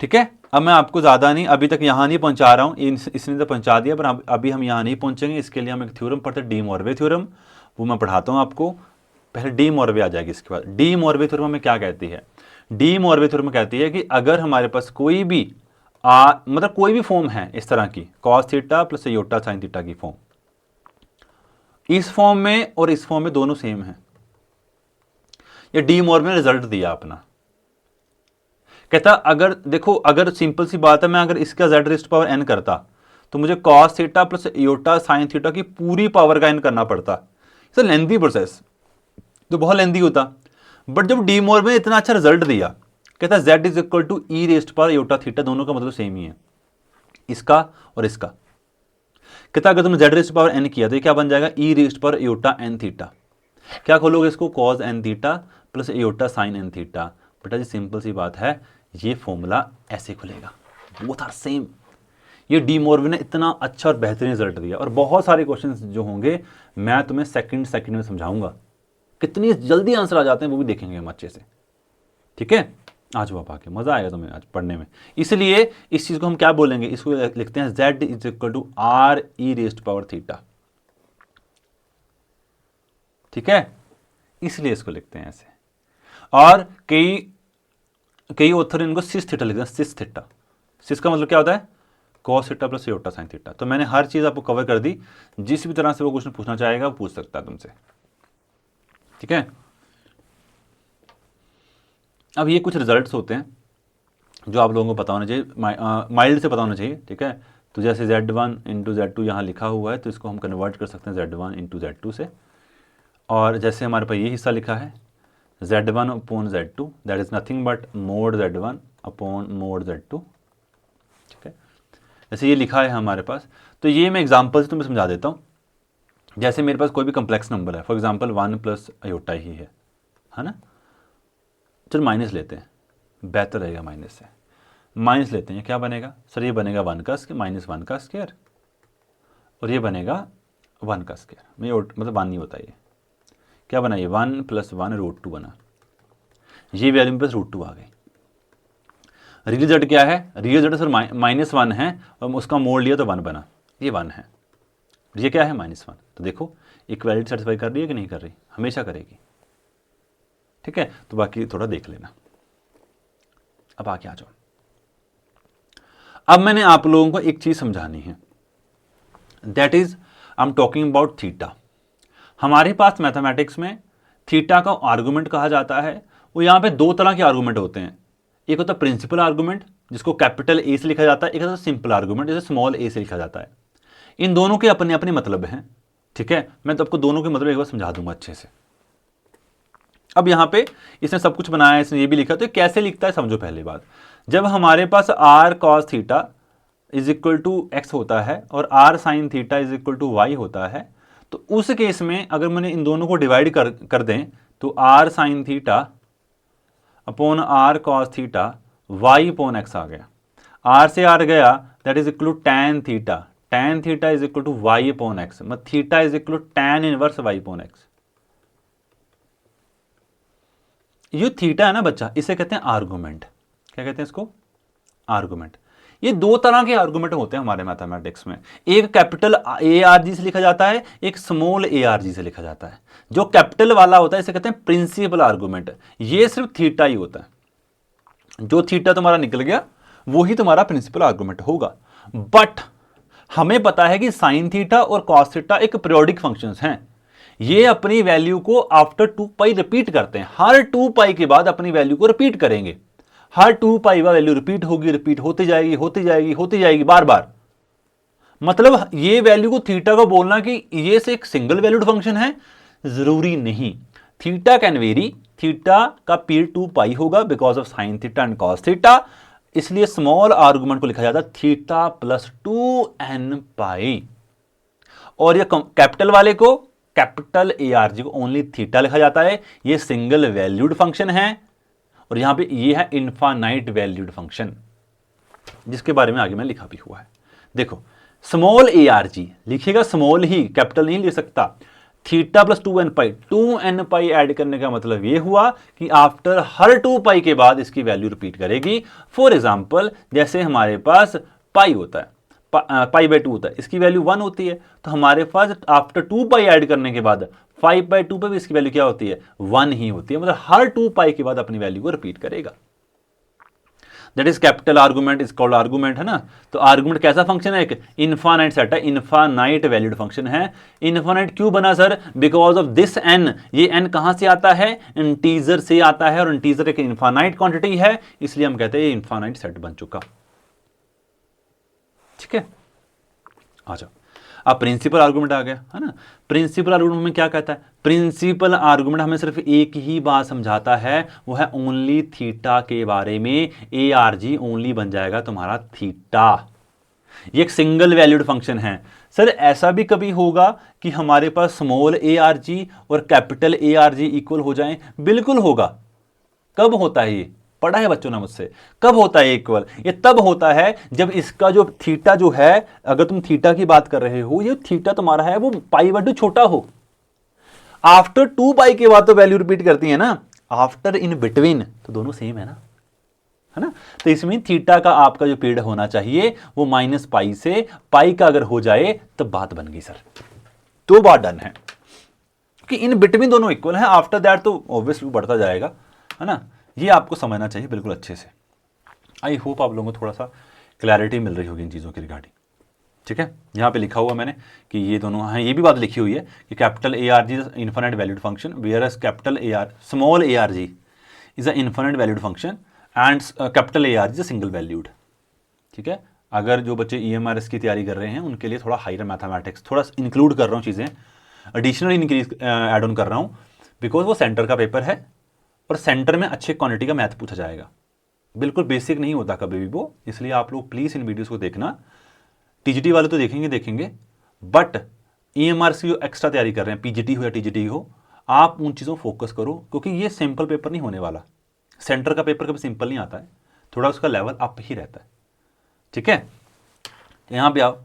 ठीक है, अब मैं आपको ज्यादा नहीं, अभी तक यहां नहीं पहुंचा रहा हूं, इसने तो पहुंचा दिया, पर अभी हम यहां नहीं पहुंचेंगे। इसके लिए हम एक थ्योरम पढ़ते हैं, डी मॉर्वे थ्योरम, वो मैं पढ़ाता हूं आपको। पहले डी मॉर्वे आ जाएगी, इसके बाद डी मॉर्वे थ्योरम में क्या कहती है? डी मॉर्वे थ्योरम कहती है कि अगर हमारे पास कोई भी मतलब कोई भी फॉर्म है इस तरह की, cos theta plus iota sine theta की फॉर्म, इस फॉर्म में और इस फॉर्म में दोनों सेम है, ये डी मॉर्वे ने रिजल्ट दिया अपना। कहता अगर देखो, अगर सिंपल सी बात है, मैं अगर इसका z रेस्ट पावर n करता तो मुझे cos theta plus iota sine theta की पूरी पावर का n करना पड़ता। इट्स लेंथी प्रोसेस, तो बहुत लेंथी होता। बट जब डी मॉर्वे ने इतना अच्छा रिजल्ट दिया, कहता z is equal to e raised power iota theta, दोनों का मतलब सेम ही है, इसका और इसका। कहता अगर तुमने z रेस्ट पावर n किया तो ये क्या बन जाएगा? E raised power iota n theta. क्या खोलोगे इसको? cos n theta plus iota sine n theta. बेटा जी सिंपल सी बात है, ये फॉर्मूला ऐसे खुलेगा, बोथ आर सेम। ये डी मॉर्वे ने इतना अच्छा और बेहतरीन रिजल्ट दिया, और बहुत सारे क्वेश्चंस जो होंगे मैं तुम्हें सेकंड में समझाऊंगा, कितनी जल्दी आंसर आ जाते हैं वो भी देखेंगे हम अच्छे से। ठीक है, आज वो आके मजा आएगा तुम्हें आज पढ़ने में। इसलिए इस चीज को हम क्या बोलेंगे? इसको लिखते हैं z is equal to r e raised power theta. ठीक है, इसलिए इसको लिखते हैं ऐसे। और कई ऑथर इनको सिस थीटा लिखते हैं, सिस थीटा। सिस का मतलब क्या होता है? Cos theta plus iota sine theta. तो मैंने हर चीज आपको कवर कर दी, जिस भी तरह से वो क्वेश्चन पूछना चाहेगा वो पूछ सकता है तुमसे। ठीक है, अब ये कुछ रिजल्ट्स होते हैं जो आप लोगों को पता होना चाहिए, माइल्ड से पता होना चाहिए। ठीक है, तो जैसे z1 इंटू z2 यहाँ लिखा हुआ है, तो इसको हम कन्वर्ट कर सकते हैं z1 इंटू z2 से। और जैसे हमारे पास ये हिस्सा लिखा है z1 upon z2, that is nothing but mode z1 upon mode z2। ठीक है, जैसे ये लिखा है हमारे पास, तो ये मैं एग्जांपल से तुम्हें समझा देता हूँ। जैसे मेरे पास कोई भी कम्प्लेक्स नंबर है, फॉर एग्जांपल 1 प्लस अयोटा ही है ना। चलो माइनस लेते हैं, बेहतर रहेगा माइनस से। माइनस लेते हैं, क्या बनेगा सर? ये बनेगा 1 का स्क्वायर माइनस 1 का स्क्वायर, और ये बनेगा 1 का स्क्वायर। मैं मतलब 1 नहीं होता, ये क्या बना? ये 1 प्लस 1 रूट 2 बना। ये वैल्यू में बस रूट 2 आ गई। रियल रिजल्ट क्या है? रियल रिजल्ट सर -1 है, और उसका मोड लिया तो 1 बना, ये 1 है। ये क्या है? -1। तो देखो इक्वालिटी सेटिस्फाई कर रही है कि नहीं कर रही? हमेशा करेगी। ठीक है, तो बाकी थोड़ा देख लेना। अब आगे आ जाओ। अब मैंने आप लोगों को एक चीज समझानी है, that is I am talking about theta. हमारे पास मैथमेटिक्स में थीटा का आर्गुमेंट कहा जाता है। वो यहां पे दो तरह के आर्गुमेंट होते हैं, एक होता है प्रिंसिपल आर्गुमेंट जिसको कैपिटल ए से लिखा जाता है, एक होता है सिंपल आर्गुमेंट जिसे स्मॉल ए से लिखा जाता है। इन दोनों के अपने अपने मतलब हैं। ठीक है, मैं तो आपको दोनों के मतलब एक बार समझा दूंगा अच्छे से। अब यहाँ पे इसने सब कुछ बनाया है, इसने ये भी लिखा, तो ये कैसे लिखता है समझो। पहली बात, जब हमारे पास R cos theta is equal to X होता है और R sine theta is equal to Y होता है, तो उस केस में अगर मैंने इन दोनों को डिवाइड कर दें तो R sine theta upon R cos theta Y upon X आ गया। आर से आर गया, that is equal to tan theta, tan theta is equal to Y upon X, मतलब theta is equal to tan inverse Y upon X. ये theta है ना बच्चा, इसे कहते हैं आर्गुमेंट। क्या कहते हैं इसको? आर्गुमेंट। ये दो तरह के आर्गुमेंट होते हैं हमारे मैथमेटिक्स में, एक कैपिटल ए आर जी से लिखा जाता है, एक स्मॉल ए आर जी से लिखा जाता है। जो कैपिटल वाला होता है इसे कहते हैं प्रिंसिपल आर्गुमेंट, ये सिर्फ थीटा ही होता है। जो थीटा तुम्हारा निकल गया वो ही तुम्हारा प्रिंसिपल आर्गुमेंट होगा। बट हमें पता है कि साइन थीटा और कॉस थीटा एक पीरियोडिक फंक्शंस हैं, ये अपनी वैल्यू को आफ्टर 2 पाई रिपीट करते हैं, हर 2 पाई के बाद अपनी वैल्यू को रिपीट करेंगे, हर 2 पाई वैल्यू रिपीट होगी, रिपीट होती जाएगी होती जाएगी होती जाएगी बार बार। मतलब ये वैल्यू को थीटा को बोलना कि ये से एक सिंगल वैल्यूड फंक्शन है, जरूरी नहीं। थीटा कैन वेरी, थीटा का पीरियड 2 पाई होगा because of sine theta and cos theta, इसलिए स्मॉल आर्गुमेंट को लिखा जाता है थीटा प्लस 2n पाई। और ये कैपिटल वाले को, कैपिटल ए आर जी को ओनली थीटा लिखा जाता है, ये सिंगल वैल्यूड फंक्शन है। और यहां पे ये है इनफाइनाइट वैल्यूड फंक्शन, जिसके बारे में आगे मैं लिखा भी हुआ है। देखो स्मॉल ए आर जी लिखिएगा, स्मॉल ही, कैपिटल नहीं लिख सकता। थीटा प्लस 2n पाई, 2n पाई ऐड करने का मतलब ये हुआ कि आफ्टर हर 2 पाई के बाद इसकी वैल्यू रिपीट करेगी। फॉर एग्जाम्पल जैसे हमारे पास पाई होता है, पाई बाई 2 होता है, इसकी वैल्यू 1 होती है, तो हमारे पास आफ्टर 2 पाई ऐड करने के बाद 5/2 पे भी इसकी वैल्यू क्या होती है? 1 ही होती है। मतलब हर 2 पाई के बाद अपनी वैल्यू को रिपीट करेगा। That is capital argument is called argument, है ना। तो आर्गुमेंट कैसा फंक्शन है? एक इनफाइनाइट सेट है, इनफाइनाइट वैल्यूड फंक्शन है। इनफाइनाइट क्यों बना sir? Because of this n। ये n कहां से आता है? इंटीजर से आता है, और इंटीजर एक इनफाइनाइट क्वांटिटी है, इसलिए हम कहते हैं ये इनफाइनाइट सेट बन चुका। ठीक है, आ जाओ। अब प्रिंसिपल आर्गुमेंट आ गया, है ना। प्रिंसिपल आर्गुमेंट में क्या कहता है? प्रिंसिपल आर्गुमेंट हमें सिर्फ एक ही बात समझाता है, वो है ओनली थीटा के बारे में। ए आर जी ओनली बन जाएगा तुम्हारा थीटा। ये एक सिंगल वैल्यूड फंक्शन है। सर ऐसा भी कभी होगा कि हमारे पास स्मॉल ए आर जी और capital A R ji equal हो जाएं? बिल्कुल होगा। कब होता है ये? पढ़ा है बच्चों ने मुझसे। कब होता है इक्वल? ये तब होता है जब इसका जो थीटा जो है, अगर तुम थीटा की बात कर रहे हो, ये थीटा तुम्हारा है वो पाई बाय 2 छोटा हो। आफ्टर 2 पाई के बाद तो वैल्यू रिपीट करती है ना, आफ्टर इन बिटवीन तो दोनों सेम है ना। तो इसमें थीटा का आपका जो पीरियड होना चाहिए वो -पाई से पाई का अगर हो जाए तो बात बन गई सर, तो बात डन है कि इन बिटवीन दोनों इक्वल है। आफ्टर दैट तो ऑब्वियसली बढ़ता जाएगा, है ना। ये आपको समझना चाहिए बिल्कुल अच्छे से। आई होप आप लोगों को थोड़ा सा क्लैरिटी मिल रही होगी इन चीज़ों की रिगार्डिंग। ठीक है, यहाँ पे लिखा हुआ मैंने कि ये दोनों हैं, ये भी बात लिखी हुई है कि capital A R G is infinite valued function, whereas capital A R small A R G is a infinite valued function and capital A R G is single valued. ठीक है, अगर जो बच्चे EMRS की तैयारी कर रहे हैं उनके लिए थोड़ा हायर मैथमेटिक्स थोड़ा इंक्लूड कर रहा हूँ, चीज़ें एडिशनल इंक्रीज एड ऑन कर रहा हूँ, बिकॉज वो सेंटर का पेपर है और सेंटर में अच्छे क्वांटिटी का मैथ पूछा जाएगा। बिल्कुल बेसिक नहीं होता कभी भी वो, इसलिए आप लोग प्लीज़ इन वीडियोस को देखना। TGT वाले तो देखेंगे, बट EMRS की जो एक्स्ट्रा तैयारी कर रहे हैं, PGT हो या TGT हो, आप उन चीज़ों फोकस करो, क्योंकि ये सिंपल पेपर नहीं होने वाला। सेंटर का पेपर कभी सिंपल नहीं आता है, थोड़ा उसका लेवल अप ही रहता है। ठीक है, यहाँ पे आओ,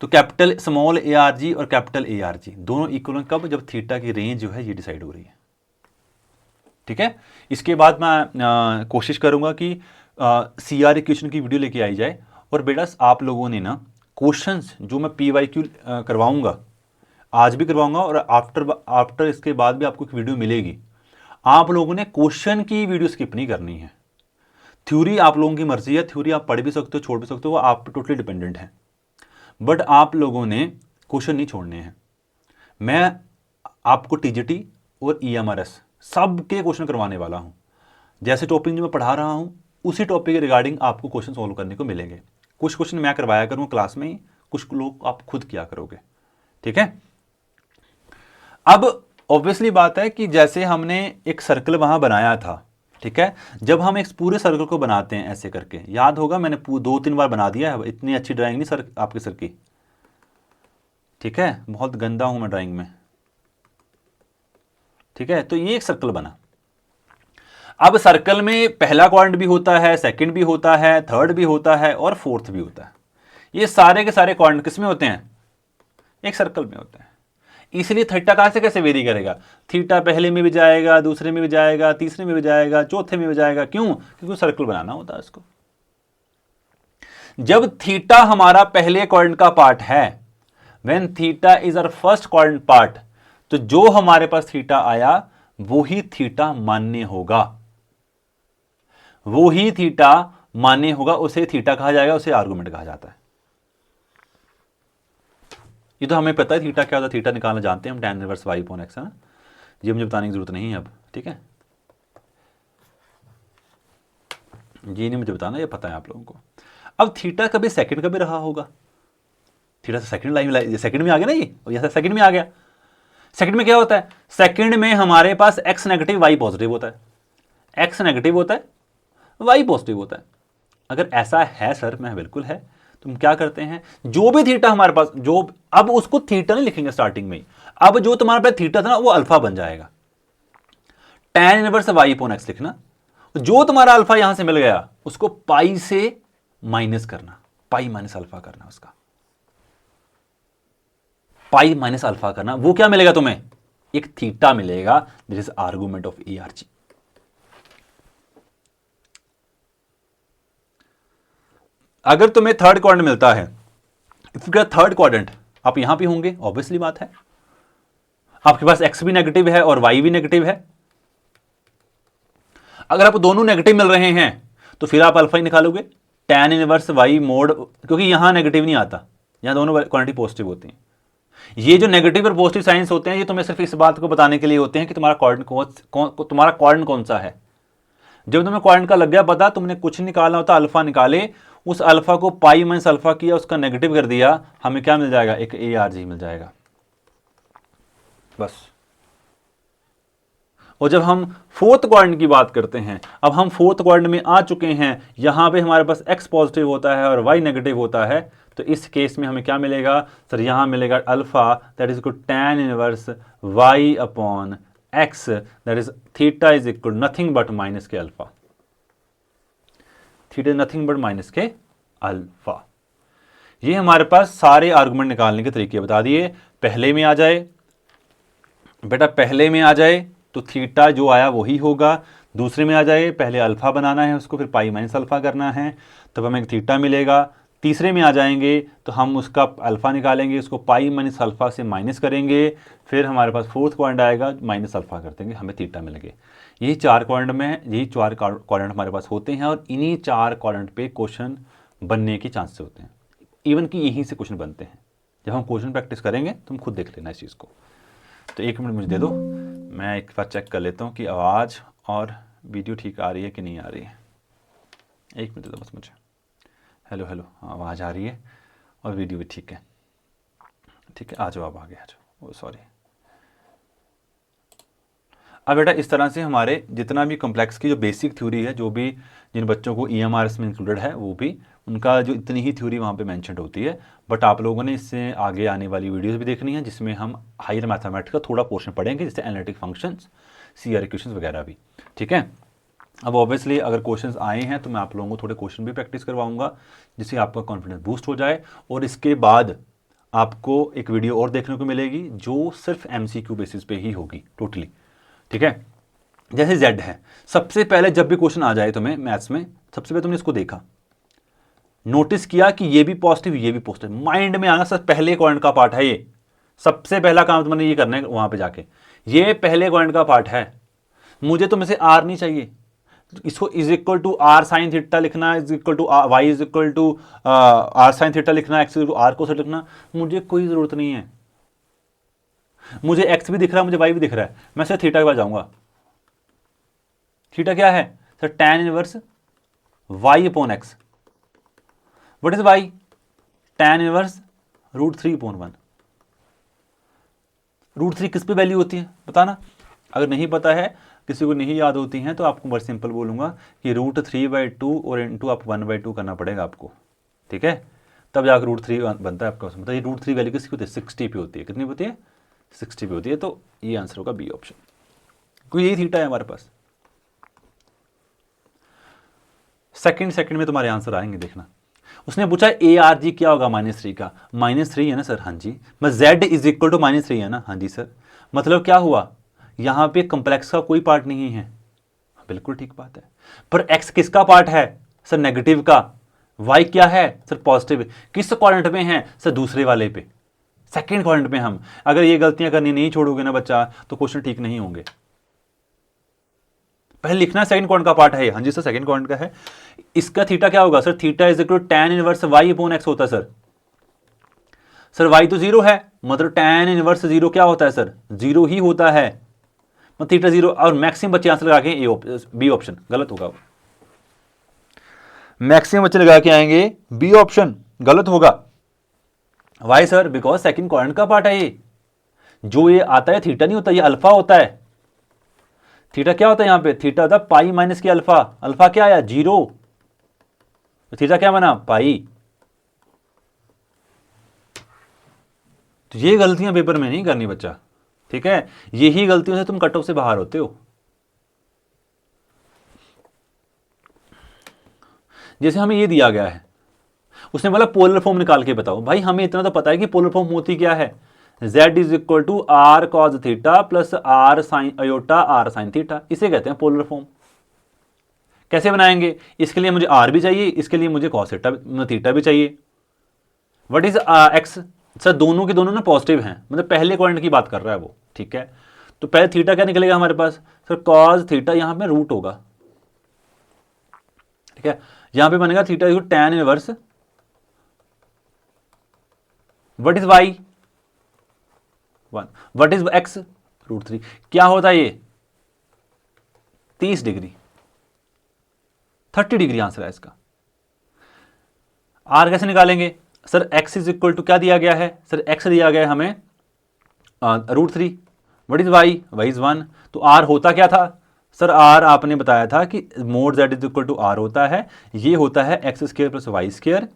तो कैपिटल स्मॉल ARG और कैपिटल ARG दोनों इक्वल कब? जब थीटा की रेंज जो है ये डिसाइड हो रही है। ठीक है, इसके बाद मैं कोशिश करूंगा कि CR इक्वेशन की वीडियो लेके आई जाए। और बेटा आप लोगों ने ना क्वेश्चंस जो मैं PYQ करवाऊंगा, आज भी करवाऊंगा और आफ्टर इसके बाद भी आपको एक वीडियो मिलेगी। आप लोगों ने क्वेश्चन की वीडियो स्किप नहीं करनी है। थ्योरी आप लोगों की मर्जी है, थ्योरी आप पढ़ भी सकते हो, छोड़ भी सकते हो, वो आप पे टोटली डिपेंडेंट है, बट आप लोगों ने क्वेश्चन नहीं छोड़ने हैं। मैं आपको TGT और EMRS सब के क्वेश्चन करवाने वाला हूं। जैसे टॉपिक जो मैं पढ़ा रहा हूं उसी टॉपिक के रिगार्डिंग आपको क्वेश्चन सॉल्व करने को मिलेंगे। कुछ क्वेश्चन मैं करवाया करूंगा क्लास में ही, कुछ लोग आप खुद किया करोगे। ठीक है, अब ऑब्वियसली बात है कि जैसे हमने एक सर्कल वहां बनाया था, ठीक है, जब हम एक पूरे सर्कल को बनाते हैं ऐसे करके, याद होगा मैंने 2-3 बार बना दिया है, इतनी अच्छी ड्राइंग नहीं सर आपके सर की, ठीक है, बहुत गंदा हूं मैं ड्राइंग में, ठीक है। तो ये एक सर्कल बना। अब सर्कल में पहला क्वाड्रेंट भी होता है, सेकंड भी होता है, थर्ड भी होता है और फोर्थ भी होता है। ये सारे के सारे क्वाड्रेंट किस में होते हैं? एक सर्कल में होते हैं। इसलिए थीटा कहां से कैसे वेरी करेगा? थीटा पहले में भी जाएगा, दूसरे में भी जाएगा, तीसरे में भी जाएगा, चौथे में भी जाएगा। क्यों? क्योंकि सर्कल बनाना होता है इसको। जब थीटा हमारा पहले क्वाड्रेंट का पार्ट है, when theta is our first quadrant part, तो जो हमारे पास थीटा आया वो ही थीटा मान्य होगा, वो ही थीटा मान्य होगा, उसे थीटा कहा जाएगा, उसे आर्गुमेंट कहा जाता है। ये तो हमें पता है थीटा क्या होता है, थीटा निकालना जानते हैं हम, tan inverse y upon x है ना, ये मुझे बताने की जरूरत नहीं है अब, ठीक है, ये नहीं मुझे बताना, ये पता है आप लोगों को। अब थीटा कभी सेकंड का भी रहा होगा, थीटा से सेकंड लाइन, सेकंड में आ गया ना ये, और यहां सेकंड में आ गया। सेकंड में क्या होता है? सेकंड में हमारे पास x नेगेटिव y पॉजिटिव होता है, x नेगेटिव होता है, y पॉजिटिव होता है। अगर ऐसा है सर, मैं बिल्कुल है, तुम क्या करते हैं, जो भी थीटा हमारे पास, जो अब उसको थीटा नहीं लिखेंगे स्टार्टिंग में ही, अब जो तुम्हारे पास थीटा था ना वो अल्फा बन जाएगा, tan inverse y upon x लिखना, जो तुम्हारा अल्फा यहां से मिल गया उसको पाई से माइनस करना, पाई माइनस अल्फा करना, उसका पाई माइनस अल्फा करना, वो क्या मिलेगा तुम्हें? एक थीटा मिलेगा, this is argument of ERG। अगर तुम्हें थर्ड क्वाड्रेंट मिलता है, if you get third quadrant, आप यहां पे होंगे, ऑब्वियसली बात है, आपके पास x भी नेगेटिव है और y भी नेगेटिव है। अगर आप दोनों नेगेटिव मिल रहे हैं तो फिर आप अल्फा ही निकालोगे, tan इनवर्स y मोड, क्योंकि यहां नेगेटिव नहीं आता, यहां दोनों क्वांटिटी पॉजिटिव होती हैं। ये जो नेगेटिव और पॉजिटिव साइंस होते हैं, ये तुम्हें सिर्फ इस बात को बताने के लिए होते हैं कि तुम्हारा क्वाड्रेंट कौन सा है। जब तुम्हें क्वाड्रेंट का लग गया पता, तुमने कुछ निकालना होता, अल्फा निकाले, उस अल्फा को पाई माइनस अल्फा किया, उसका नेगेटिव कर दिया, हमें क्या मिल जाएगा? एक ARG मिल जाएगा, बस। और जब हम फोर्थ क्वाड्रेंट की बात करते हैं, अब हम फोर्थ क्वाड्रेंट में आ चुके हैं, यहां पे हमारे पास x पॉजिटिव होता है और y नेगेटिव होता है, तो इस केस में हमें क्या मिलेगा सर? यहां मिलेगा alpha, that is equal tan inverse y upon x, that is theta is equal nothing but minus के alpha, theta nothing but minus के अल्फा। ये हमारे पास सारे आर्गुमेंट निकालने के तरीके बता दिए। पहले में आ जाए बेटा, पहले में आ जाए तो थीटा जो आया वही होगा, दूसरे में आ जाए पहले अल्फा बनाना है उसको, फिर पाई माइनस अल्फा करना है, तब हमें थीटा मिलेगा। तीसरे में आ जाएंगे तो हम उसका अल्फा निकालेंगे, उसको पाई माइनस अल्फा से माइनस करेंगे, फिर हमारे पास फोर्थ क्वाड्रेंट आएगा, माइनस अल्फा कर देंगे, हमें थीटा मिलेंगे। यही चार क्वाड्रेंट में, यही चार क्वाड्रेंट हमारे पास होते हैं, और इन्हीं चार क्वाड्रेंट पे क्वेश्चन बनने के चांसेस होते हैं, इवन कि यहीं से क्वेश्चन बनते हैं। जब हम क्वेश्चन प्रैक्टिस करेंगे तुम खुद देख लेना इस चीज़ को। तो 1 मिनट मुझे दे दो, मैं एक बार चेक कर लेता हूँ कि आवाज़ और वीडियो ठीक आ रही है कि नहीं आ रही है। 1 मिनट दे दो बस मुझे। हेलो हेलो, हाँ आवाज़ आ रही है और वीडियो भी ठीक है, ठीक है, आ जाओ, आप आगे आ जाओ। ओ सॉरी। अब बेटा इस तरह से हमारे जितना भी कॉम्प्लेक्स की जो बेसिक थ्योरी है, जो भी जिन बच्चों को EMRS में इंक्लूडेड है, वो भी उनका जो इतनी ही थ्योरी वहाँ पे मेंशन होती है। बट आप लोगों ने इससे आगे आने वाली वीडियोस भी देखनी है, जिसमें हम हायर मैथमेटिक्स का थोड़ा पोर्शन पढ़ेंगे, जैसे एनालिटिक फंक्शंस, CR इक्वेशंस वगैरह भी, ठीक है। अब ऑब्वियसली अगर क्वेश्चंस आए हैं तो मैं आप लोगों को थोड़े क्वेश्चन भी प्रैक्टिस करवाऊंगा, जिससे आपका कॉन्फिडेंस बूस्ट हो जाए। और इसके बाद आपको एक वीडियो और देखने को मिलेगी जो सिर्फ MCQ बेसिस पे ही होगी टोटली, ठीक है। जैसे Z है, सबसे पहले जब भी क्वेश्चन आ जाए तुम्हें मैथ्स में, सबसे पहले तुमने इसको देखा, नोटिस किया कि ये भी पॉजिटिव ये भी पॉजिटिव, माइंड में आना, सर पहले क्वाड्रेंट का पार्ट है ये, सबसे पहला काम तुमने ये करना है वहां पे जाके, ये पहले क्वाड्रेंट का पार्ट है, मुझे तुम से R नहीं चाहिए, इसको is equal to R sine theta लिखना, is equal to Y is equal to R sine theta लिखना, X is equal to R cosec लिखना, मुझे कोई जरूरत नहीं है। मुझे X भी दिख रहा है, मुझे Y भी दिख रहा है, मैं सिर्फ थीटा के पास जाऊंगा। थीटा क्या है sir? tan inverse Y upon X। What is y? tan inverse √3/1। √3 किस पे वैल्यू होती है बताना। अगर नहीं पता है, किसी को नहीं याद होती हैं, तो आपको बस सिंपल बोलूँगा कि √3/2 और इंटू आप 1/2 करना पड़ेगा आपको, ठीक है, तब जाकर √3 बनता है आपका। मतलब ये √3 वैल्यू किसकी होती है, 60 पे होती है। कितनी होती है, 60 पे होती है। तो ये आंसर होगा बी ऑप्शन, क्योंकि यही थीटा है हमारे पास। सेकंड में तुम्हारे आंसर आएंगे, देखना। उसने पूछा ARG क्या होगा -3 का, -3 है ना सर, हाँ जी। मैं Z इज इक्वल टू -3 है ना, हाँ जी सर। मतलब क्या हुआ, यहां पे कंप्लेक्स का कोई पार्ट नहीं है, बिल्कुल ठीक बात है। पर x किसका पार्ट है सर, नेगेटिव का। y क्या है सर, पॉजिटिव। किस क्वाड्रेंट में है सर, दूसरे वाले पे, सेकंड क्वाड्रेंट में। हम अगर ये गलतियां करनी नहीं छोड़ोगे ना बच्चा, तो क्वेश्चन ठीक नहीं होंगे। पहले लिखना सेकंड क्वाड्रेंट का पार्ट है, हाँ जी सर सेकंड क्वाड्रेंट का है। इसका थीटा क्या होगा sir, theta is equal to tan inverse y upon x होता है सर। सर y तो 0 है, मतलब tan इनवर्स 0 क्या होता है सर, 0 ही होता है, मतलब थीटा 0। और मैक्सिमम बच्चे आंसर लगा के बी ऑप्शन, गलत होगा। मैक्सिमम बच्चे लगा के आएंगे बी ऑप्शन, गलत होगा। Why sir, because second quadrant का पार्ट है ये। जो ये आता है थीटा नहीं होता, ये अल्फा होता है। थीटा क्या होता है यहां पे, थीटा होता है पाई माइनस के अल्फा। अल्फा क्या आया, 0, तो थीटा क्या बना, पाई। तो ये गलतियां पेपर में नहीं करनी बच्चा, ठीक है। यही गलतियों से तुम कट ऑफ से बाहर होते हो। जैसे हमें ये दिया गया है, उसने बोला पोलर फॉर्म निकाल के बताओ। भाई हमें इतना तो पता है कि पोलर फॉर्म होती क्या है, z is equal to r cos theta plus r sin iota r sin theta, इसे कहते हैं पोलर फॉर्म। कैसे बनाएंगे, इसके लिए मुझे r भी चाहिए, इसके लिए मुझे cos थीटा भी चाहिए। व्हाट इज x सर, दोनों के दोनों ना पॉजिटिव हैं, मतलब पहले क्वाड्रेंट की बात कर रहा है वो, ठीक है। तो पहले थीटा क्या निकलेगा हमारे पास सर, cos थीटा, यहां पे रूट होगा, ठीक है। यहां पे बनेगा theta equal tan inverse, what is y 1, what is x √3। क्या होता है ये, 30 डिग्री, 30 डिग्री आंसर है इसका। r कैसे निकालेंगे sir, x is equal to क्या दिया गया है सर, x दिया गया है हमें √3, व्हाट इज y इज 1। तो r होता क्या था सर, r आपने बताया था कि mod z is equal to r होता है, ये होता है x² plus y²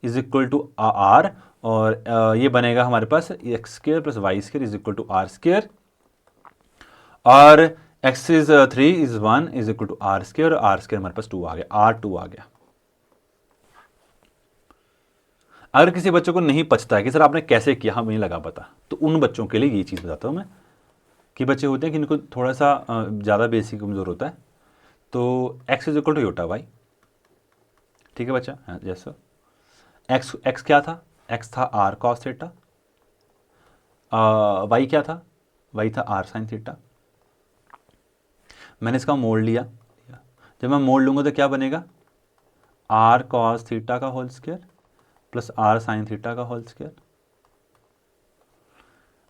is equal to r, और ये बनेगा हमारे पास x² plus y² is equal to r², और x is 3 is 1 is equal to r² और r² हमारे पास 2 आ गया, r2 आ गया। अगर किसी बच्चों को नहीं पचता है कि सर आपने कैसे किया, हमें नहीं लगा पता, तो उन बच्चों के लिए ये चीज़ बताता हूँ मैं, कि बच्चे होते हैं कि इनको थोड़ा सा ज़्यादा बेसिक कमज़ोर होता है। तो x is equal to iota y, ठीक है बच्चा, हाँ यस सर। x क्या था, x था r cos थीटा, y क्या था, y था r sin थीटा। मैंने इसका मोड लिया, जब मैं मोड लूँगा तो क्या बनेगा, r cos थीटा का whole square plus r sin theta का होल स्क्वायर।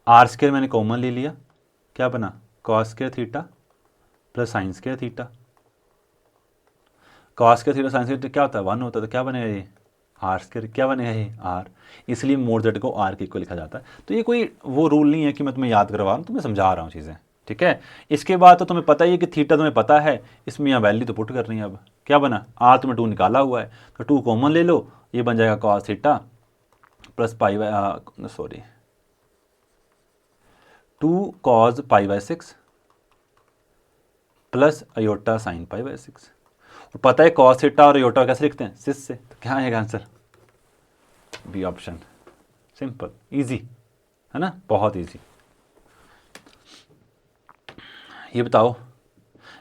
r स्क्वायर मैंने कॉमन ले लिया, क्या बना, cos square theta plus sine square theta. cos square theta sine square क्या होता है, 1 होता है, तो क्या बनेगा ये r स्क्वायर, क्या बनेगा ये r, इसलिए मोड z को r के इक्वल लिखा जाता है। तो ये कोई वो रूल नहीं है कि मैं तुम्हें याद करवा रहा हूँ, तुम्हें समझा रहा हूँ चीज़ें, ठीक है। इसके बाद तो तुम्हें पता ही है कि थीटा तुम्हें पता है, इसमें यहाँ वैल्यू तो पुट करनी है। अब क्या बना, r तुम्हें 2 निकाला हुआ है, तो 2 कॉमन ले लो, ये बन जाएगा cos theta plus pi by, sorry 2 cos π/6 plus iota sine π/6। पता है cos थीटा और अयोटा कैसे लिखते हैं, सिस से, तो क्या आएगा answer, B option, simple easy है ना, बहुत इजी। ये बताओ,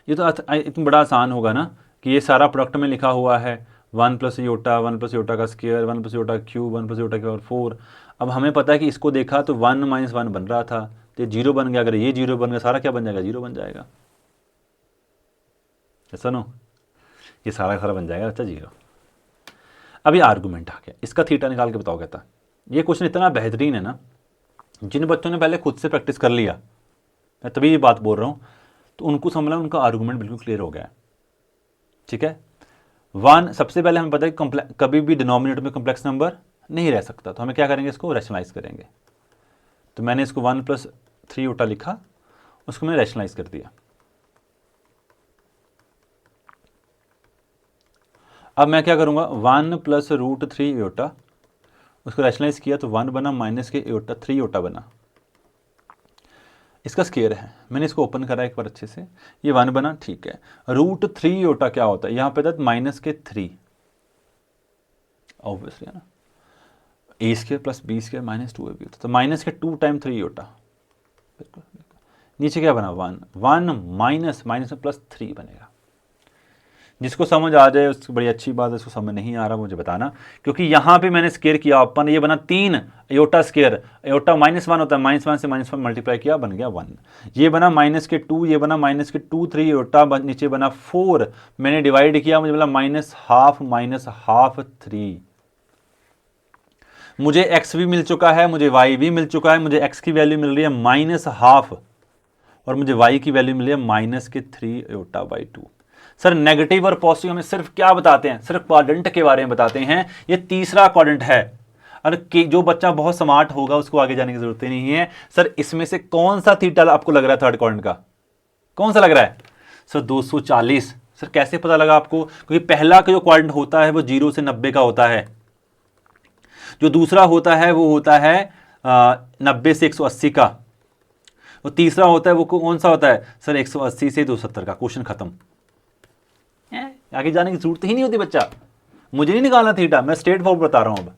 ये तो इतना बड़ा आसान होगा ना, कि ये सारा प्रोडक्ट में लिखा हुआ है, 1 प्लस योटा, 1 प्लस योटा का square, 1 plus Yotta cube, 1 plus Yotta के पावर 4। अब हमें पता है कि इसको देखा तो 1 - 1 बन रहा था, तो ये 0 बन गया। अगर ये 0 बन गया, सारा क्या बन जाएगा, 0 बन जाएगा, ऐसा नो, ये सारा सारा बन जाएगा बच्चा 0। अब ये आर्गूमेंट आ गया, इसका थीटा निकाल के बताओ। कहता ये क्वेश्चन इतना बेहतरीन है ना, जिन बच्चों ने पहले खुद से प्रैक्टिस कर लिया, मैं तभी ये बात बोल रहा हूँ, तो उनको समझना, उनका आर्गूमेंट बिल्कुल क्लियर हो गया है, ठीक है। 1 सबसे पहले हमें पता है कि कभी भी डिनोमिनेटर में कॉम्प्लेक्स नंबर नहीं रह सकता, तो हमें क्या करेंगे, इसको रैशनलाइज करेंगे। तो मैंने इसको 1 प्लस 3 योटा लिखा, उसको मैंने रैशनलाइज कर दिया। अब मैं क्या करूंगा, 1 प्लस रूट 3 योटा, उसको रैशनलाइज किया तो 1 बना, माइनस के योटा 3 योटा बना, इसका स्केयर है, मैंने इसको ओपन करा एक बार अच्छे से, ये 1 बना, ठीक है। रूट 3 योटा क्या होता है, यहां पे था माइनस के 3, ऑब्वियसली है ना, A square plus B square minus 2 होता, तो माइनस के 2 टाइम 3 योटा, बिल्कुल। नीचे क्या बना, 1 1 माइनस माइनस में प्लस 3 बनेगा। जिसको समझ आ जाए उसकी बड़ी अच्छी बात है, उसको समझ नहीं आ रहा मुझे बताना, क्योंकि यहाँ पे मैंने स्केयर किया अपन, ये बना 3 योटा स्केयर, योटा -1 होता है, -1 से -1 मल्टीप्लाई किया, बन गया 1। ये बना माइनस के 2, ये बना माइनस के 2 3 योटा, नीचे बना 4, मैंने डिवाइड किया, मुझे बोला -½ 3। मुझे x भी मिल चुका है, मुझे y भी मिल चुका है, मुझे x की वैल्यू मिल रही है -½ और मुझे y की वैल्यू मिल रही है -3 योटा बाई 2। सर नेगेटिव और पॉजिटिव हमें सिर्फ क्या बताते हैं, सिर्फ क्वाड्रेंट के बारे में बताते हैं, ये तीसरा क्वाड्रेंट है। और जो बच्चा बहुत स्मार्ट होगा उसको आगे जाने की जरूरत ही नहीं है। सर इसमें से कौन सा थीटा आपको लग रहा है थर्ड क्वाड्रेंट का, कौन सा लग रहा है सर, 240। सर कैसे पता लगा आपको, क्योंकि पहला का जो क्वाड्रेंट होता है वो 0 से 90 का होता है, जो दूसरा होता है वो होता है 90 से 180 का, और तीसरा होता है वो कौन सा होता है सर, 180 से 270 का। क्वेश्चन खत्म, आगे जाने की जरूरत ही नहीं होती बच्चा, मुझे नहीं निकालना थीटा, मैं स्ट्रेट फॉरवर्ड बता रहा हूं। अब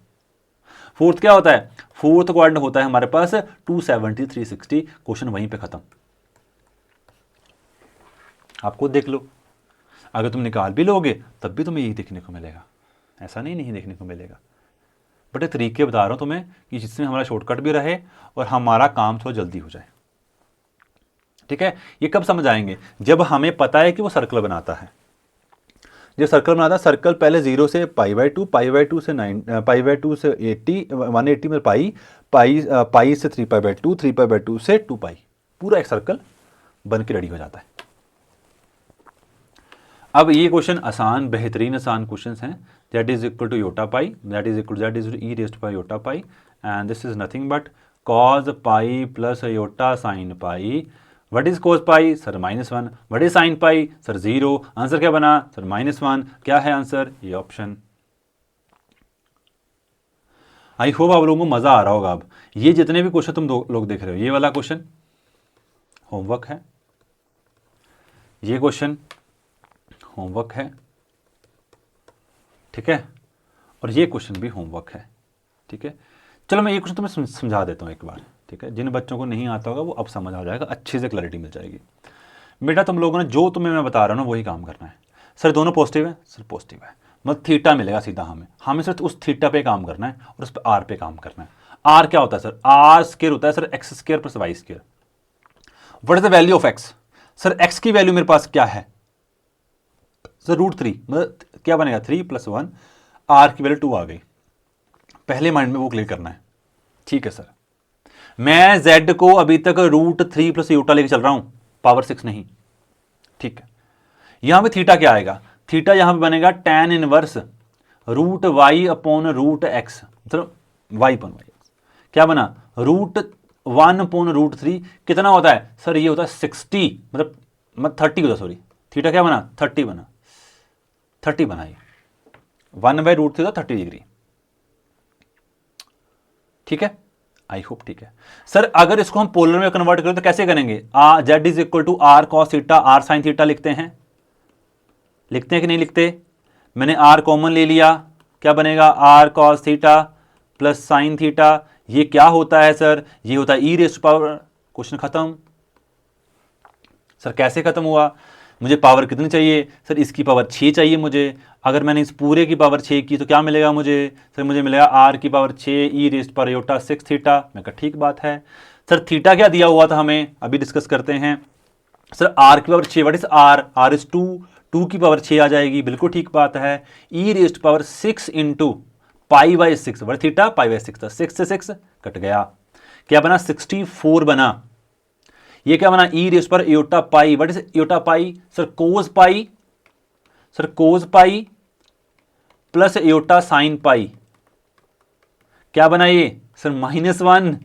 फोर्थ क्या होता है, फोर्थ क्वाड्रेंट होता है हमारे पास 270 360, क्वेश्चन वहीं पे खत्म। आपको देख लो, अगर तुम निकाल भी लोगे तब भी तुम्हें यही देखने को मिलेगा, ऐसा नहीं देखने को मिलेगा। बट एक तरीके बता रहा हूं तुम्हें कि जिसमें हमारा शॉर्टकट भी रहे और हमारा काम थोड़ा जल्दी हो जाए, ठीक है। ये कब समझ आएंगे, जब हमें पता है कि वो सर्कल बनाता है। जो सर्कल बनाता है, सर्कल पहले 0 से π/2, π/2 से 9, π/2 से 80, 180 में पाई से 3π/2, 3π/2 से 2π, पूरा एक सर्कल बन के रेडी हो जाता है। अब ये क्वेश्चन आसान, बेहतरीन आसान क्वेश्चन हैं। That is equal to iota pi, that is e raised pi iota pi, and this is nothing but cos pi plus iota sine pi. What is cos pi sir -1, what is sine pi sir 0। Answer क्या बना sir -1। क्या है answer, ये option. I hope आप लोगों को मजा आ रहा होगा। अब ये जितने भी क्वेश्चन तुम लोग देख रहे हो, ये वाला क्वेश्चन होमवर्क है, ये क्वेश्चन होमवर्क है, ठीक है, और ये क्वेश्चन भी होमवर्क है, ठीक है। चलो मैं ये क्वेश्चन तुम्हें समझा देता हूँ एक बार, ठीक है। जिन बच्चों को नहीं आता होगा वो अब समझ आ जाएगा, अच्छे से क्लैरिटी मिल जाएगी। बेटा तुम लोगों ने जो तुम्हें मैं बता रहा हूँ ना वही काम करना है। सर दोनों पॉजिटिव है, सर पॉजिटिव है, मतलब थीटा मिलेगा सीधा हमें सिर्फ उस थीटा पे काम करना है और उस पर आर पे काम करना है। आर क्या होता है सर, आर स्क्वायर होता है sir x square plus Y square. What is the value of x, sir x की वैल्यू मेरे पास क्या है सर √3, मतलब क्या बनेगा 3 + 1, आर की वैल्यू 2 आ गई। पहले माइंड में वो क्लियर करना है, ठीक है सर। मैं z को अभी तक √3 प्लस योटा लेके चल रहा हूं, पावर 6 नहीं, ठीक है। यहां पे थीटा क्या आएगा, थीटा यहां पे बनेगा tan inverse √y upon √x, मतलब y अपॉन y। क्या बना √1 अपॉन √3, कितना होता है सर, ये होता है 60, मतलब 30 होता, सॉरी थीटा क्या बना 30 बना, 30 बना, ये 1/√3 होता 30 डिग्री, ठीक है। आई होप ठीक है। सर अगर इसको हम पोलर में कन्वर्ट करें तो कैसे करेंगे, z is equal to r cos theta r sin theta लिखते हैं कि नहीं लिखते। मैंने r कॉमन ले लिया, क्या बनेगा r cos theta plus sine theta. ये क्या होता है सर, ये होता है e raised to power. Question खत्म। सर कैसे खत्म हुआ, मुझे पावर कितनी चाहिए सर, इसकी पावर 6 चाहिए मुझे। अगर मैंने इस पूरे की पावर 6 की तो क्या मिलेगा मुझे सर, मुझे मिलेगा r की पावर 6 ई रेज़ पर योटा 6 थीटा। मैं कहा ठीक बात है। सर थीटा क्या दिया हुआ था हमें, अभी डिस्कस करते हैं। सर r की power 6, what is r is 2 की पावर 6 आ जाएगी, बिल्कुल ठीक बात है। ई रेज़ पावर 6 इंटू π/6, वर्ड थीटा π/6 था, 6 से 6 कट गया, क्या बना 64 बना। ये क्या बना ई रेज़ पर iota pi, what is iota pi sir cos pi, sir cos pi plus iota sine pi. क्या बना ये सर -1,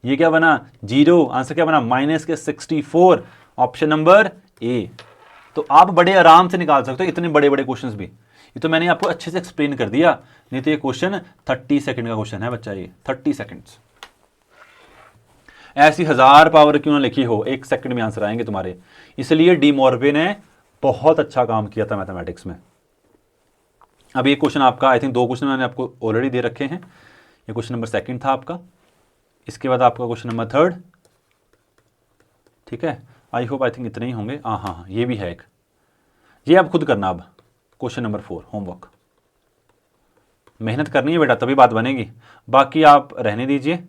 ये क्या बना 0, आंसर क्या बना माइनस के 64, ऑप्शन नंबर ए। तो आप बड़े आराम से निकाल सकते हो इतने बड़े बड़े क्वेश्चंस भी। ये तो मैंने आपको अच्छे से एक्सप्लेन कर दिया, नहीं तो ये क्वेश्चन 30 सेकंड का क्वेश्चन है बच्चा, ये 30 सेकंड्स। ऐसी 1000 पावर क्यों ना लिखी हो, 1 सेकंड में आंसर आएंगे तुम्हारे। इसलिए डी मॉर्बे ने बहुत अच्छा काम किया था मैथमेटिक्स में। अब ये क्वेश्चन आपका, आई थिंक 2 क्वेश्चन मैंने आपको ऑलरेडी दे रखे हैं। ये क्वेश्चन नंबर 2 था आपका, इसके बाद आपका क्वेश्चन नंबर 3, ठीक है। आई होप आई थिंक इतने ही होंगे। हाँ हाँ, ये भी है एक, ये आप खुद करना। अब क्वेश्चन नंबर 4 होमवर्क, मेहनत करनी है बेटा तभी बात बनेगी, बाकी आप रहने दीजिए।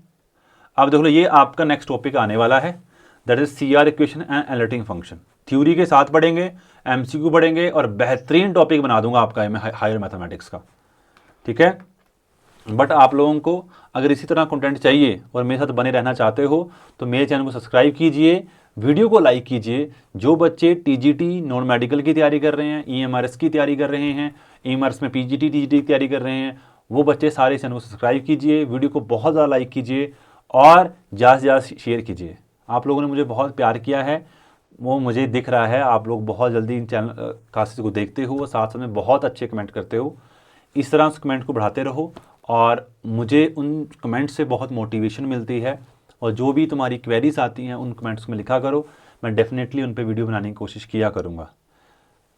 अब देख लो ये आपका नेक्स्ट टॉपिक आने वाला है, that is CR equation and analytic function. Theory के साथ पढ़ेंगे, MCQ पढ़ेंगे और बेहतरीन टॉपिक बना दूंगा आपका हायर मैथमेटिक्स का, ठीक है। बट आप लोगों को अगर इसी तरह कंटेंट चाहिए और मेरे साथ बने रहना चाहते हो तो मेरे चैनल को सब्सक्राइब कीजिए, वीडियो को लाइक कीजिए। जो बच्चे TGT नॉन मेडिकल की तैयारी कर रहे हैं, EMRS की तैयारी कर रहे हैं, EMRS में PGT TGT की तैयारी कर रहे हैं, वो बच्चे सारे चैनल को सब्सक्राइब कीजिए, वीडियो को बहुत ज़्यादा लाइक कीजिए और ज़्यादा से ज़्यादा शेयर कीजिए। आप लोगों ने मुझे बहुत प्यार किया है, वो मुझे दिख रहा है। आप लोग बहुत जल्दी इन चैनल क्लासेस को देखते हो और साथ में बहुत अच्छे कमेंट करते हो। इस तरह से कमेंट को बढ़ाते रहो और मुझे उन कमेंट से बहुत मोटिवेशन मिलती है। और जो भी तुम्हारी क्वेरीज आती हैं उन कमेंट्स में लिखा करो, मैं डेफिनेटली उन पर वीडियो बनाने की कोशिश किया करूँगा।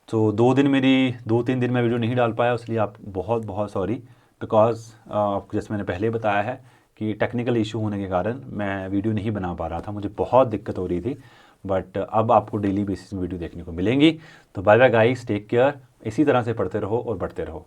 तो 2-3 दिन मैं वीडियो नहीं डाल पाया, इसलिए आप बहुत बहुत सॉरी, बिकॉज आपको जैसे मैंने पहले बताया है कि टेक्निकल इशू होने के कारण मैं वीडियो नहीं बना पा रहा था, मुझे बहुत दिक्कत हो रही थी। बट अब आपको डेली बेसिस में वीडियो देखने को मिलेंगी। तो bye bye guys, take care, इसी तरह से पढ़ते रहो और बढ़ते रहो।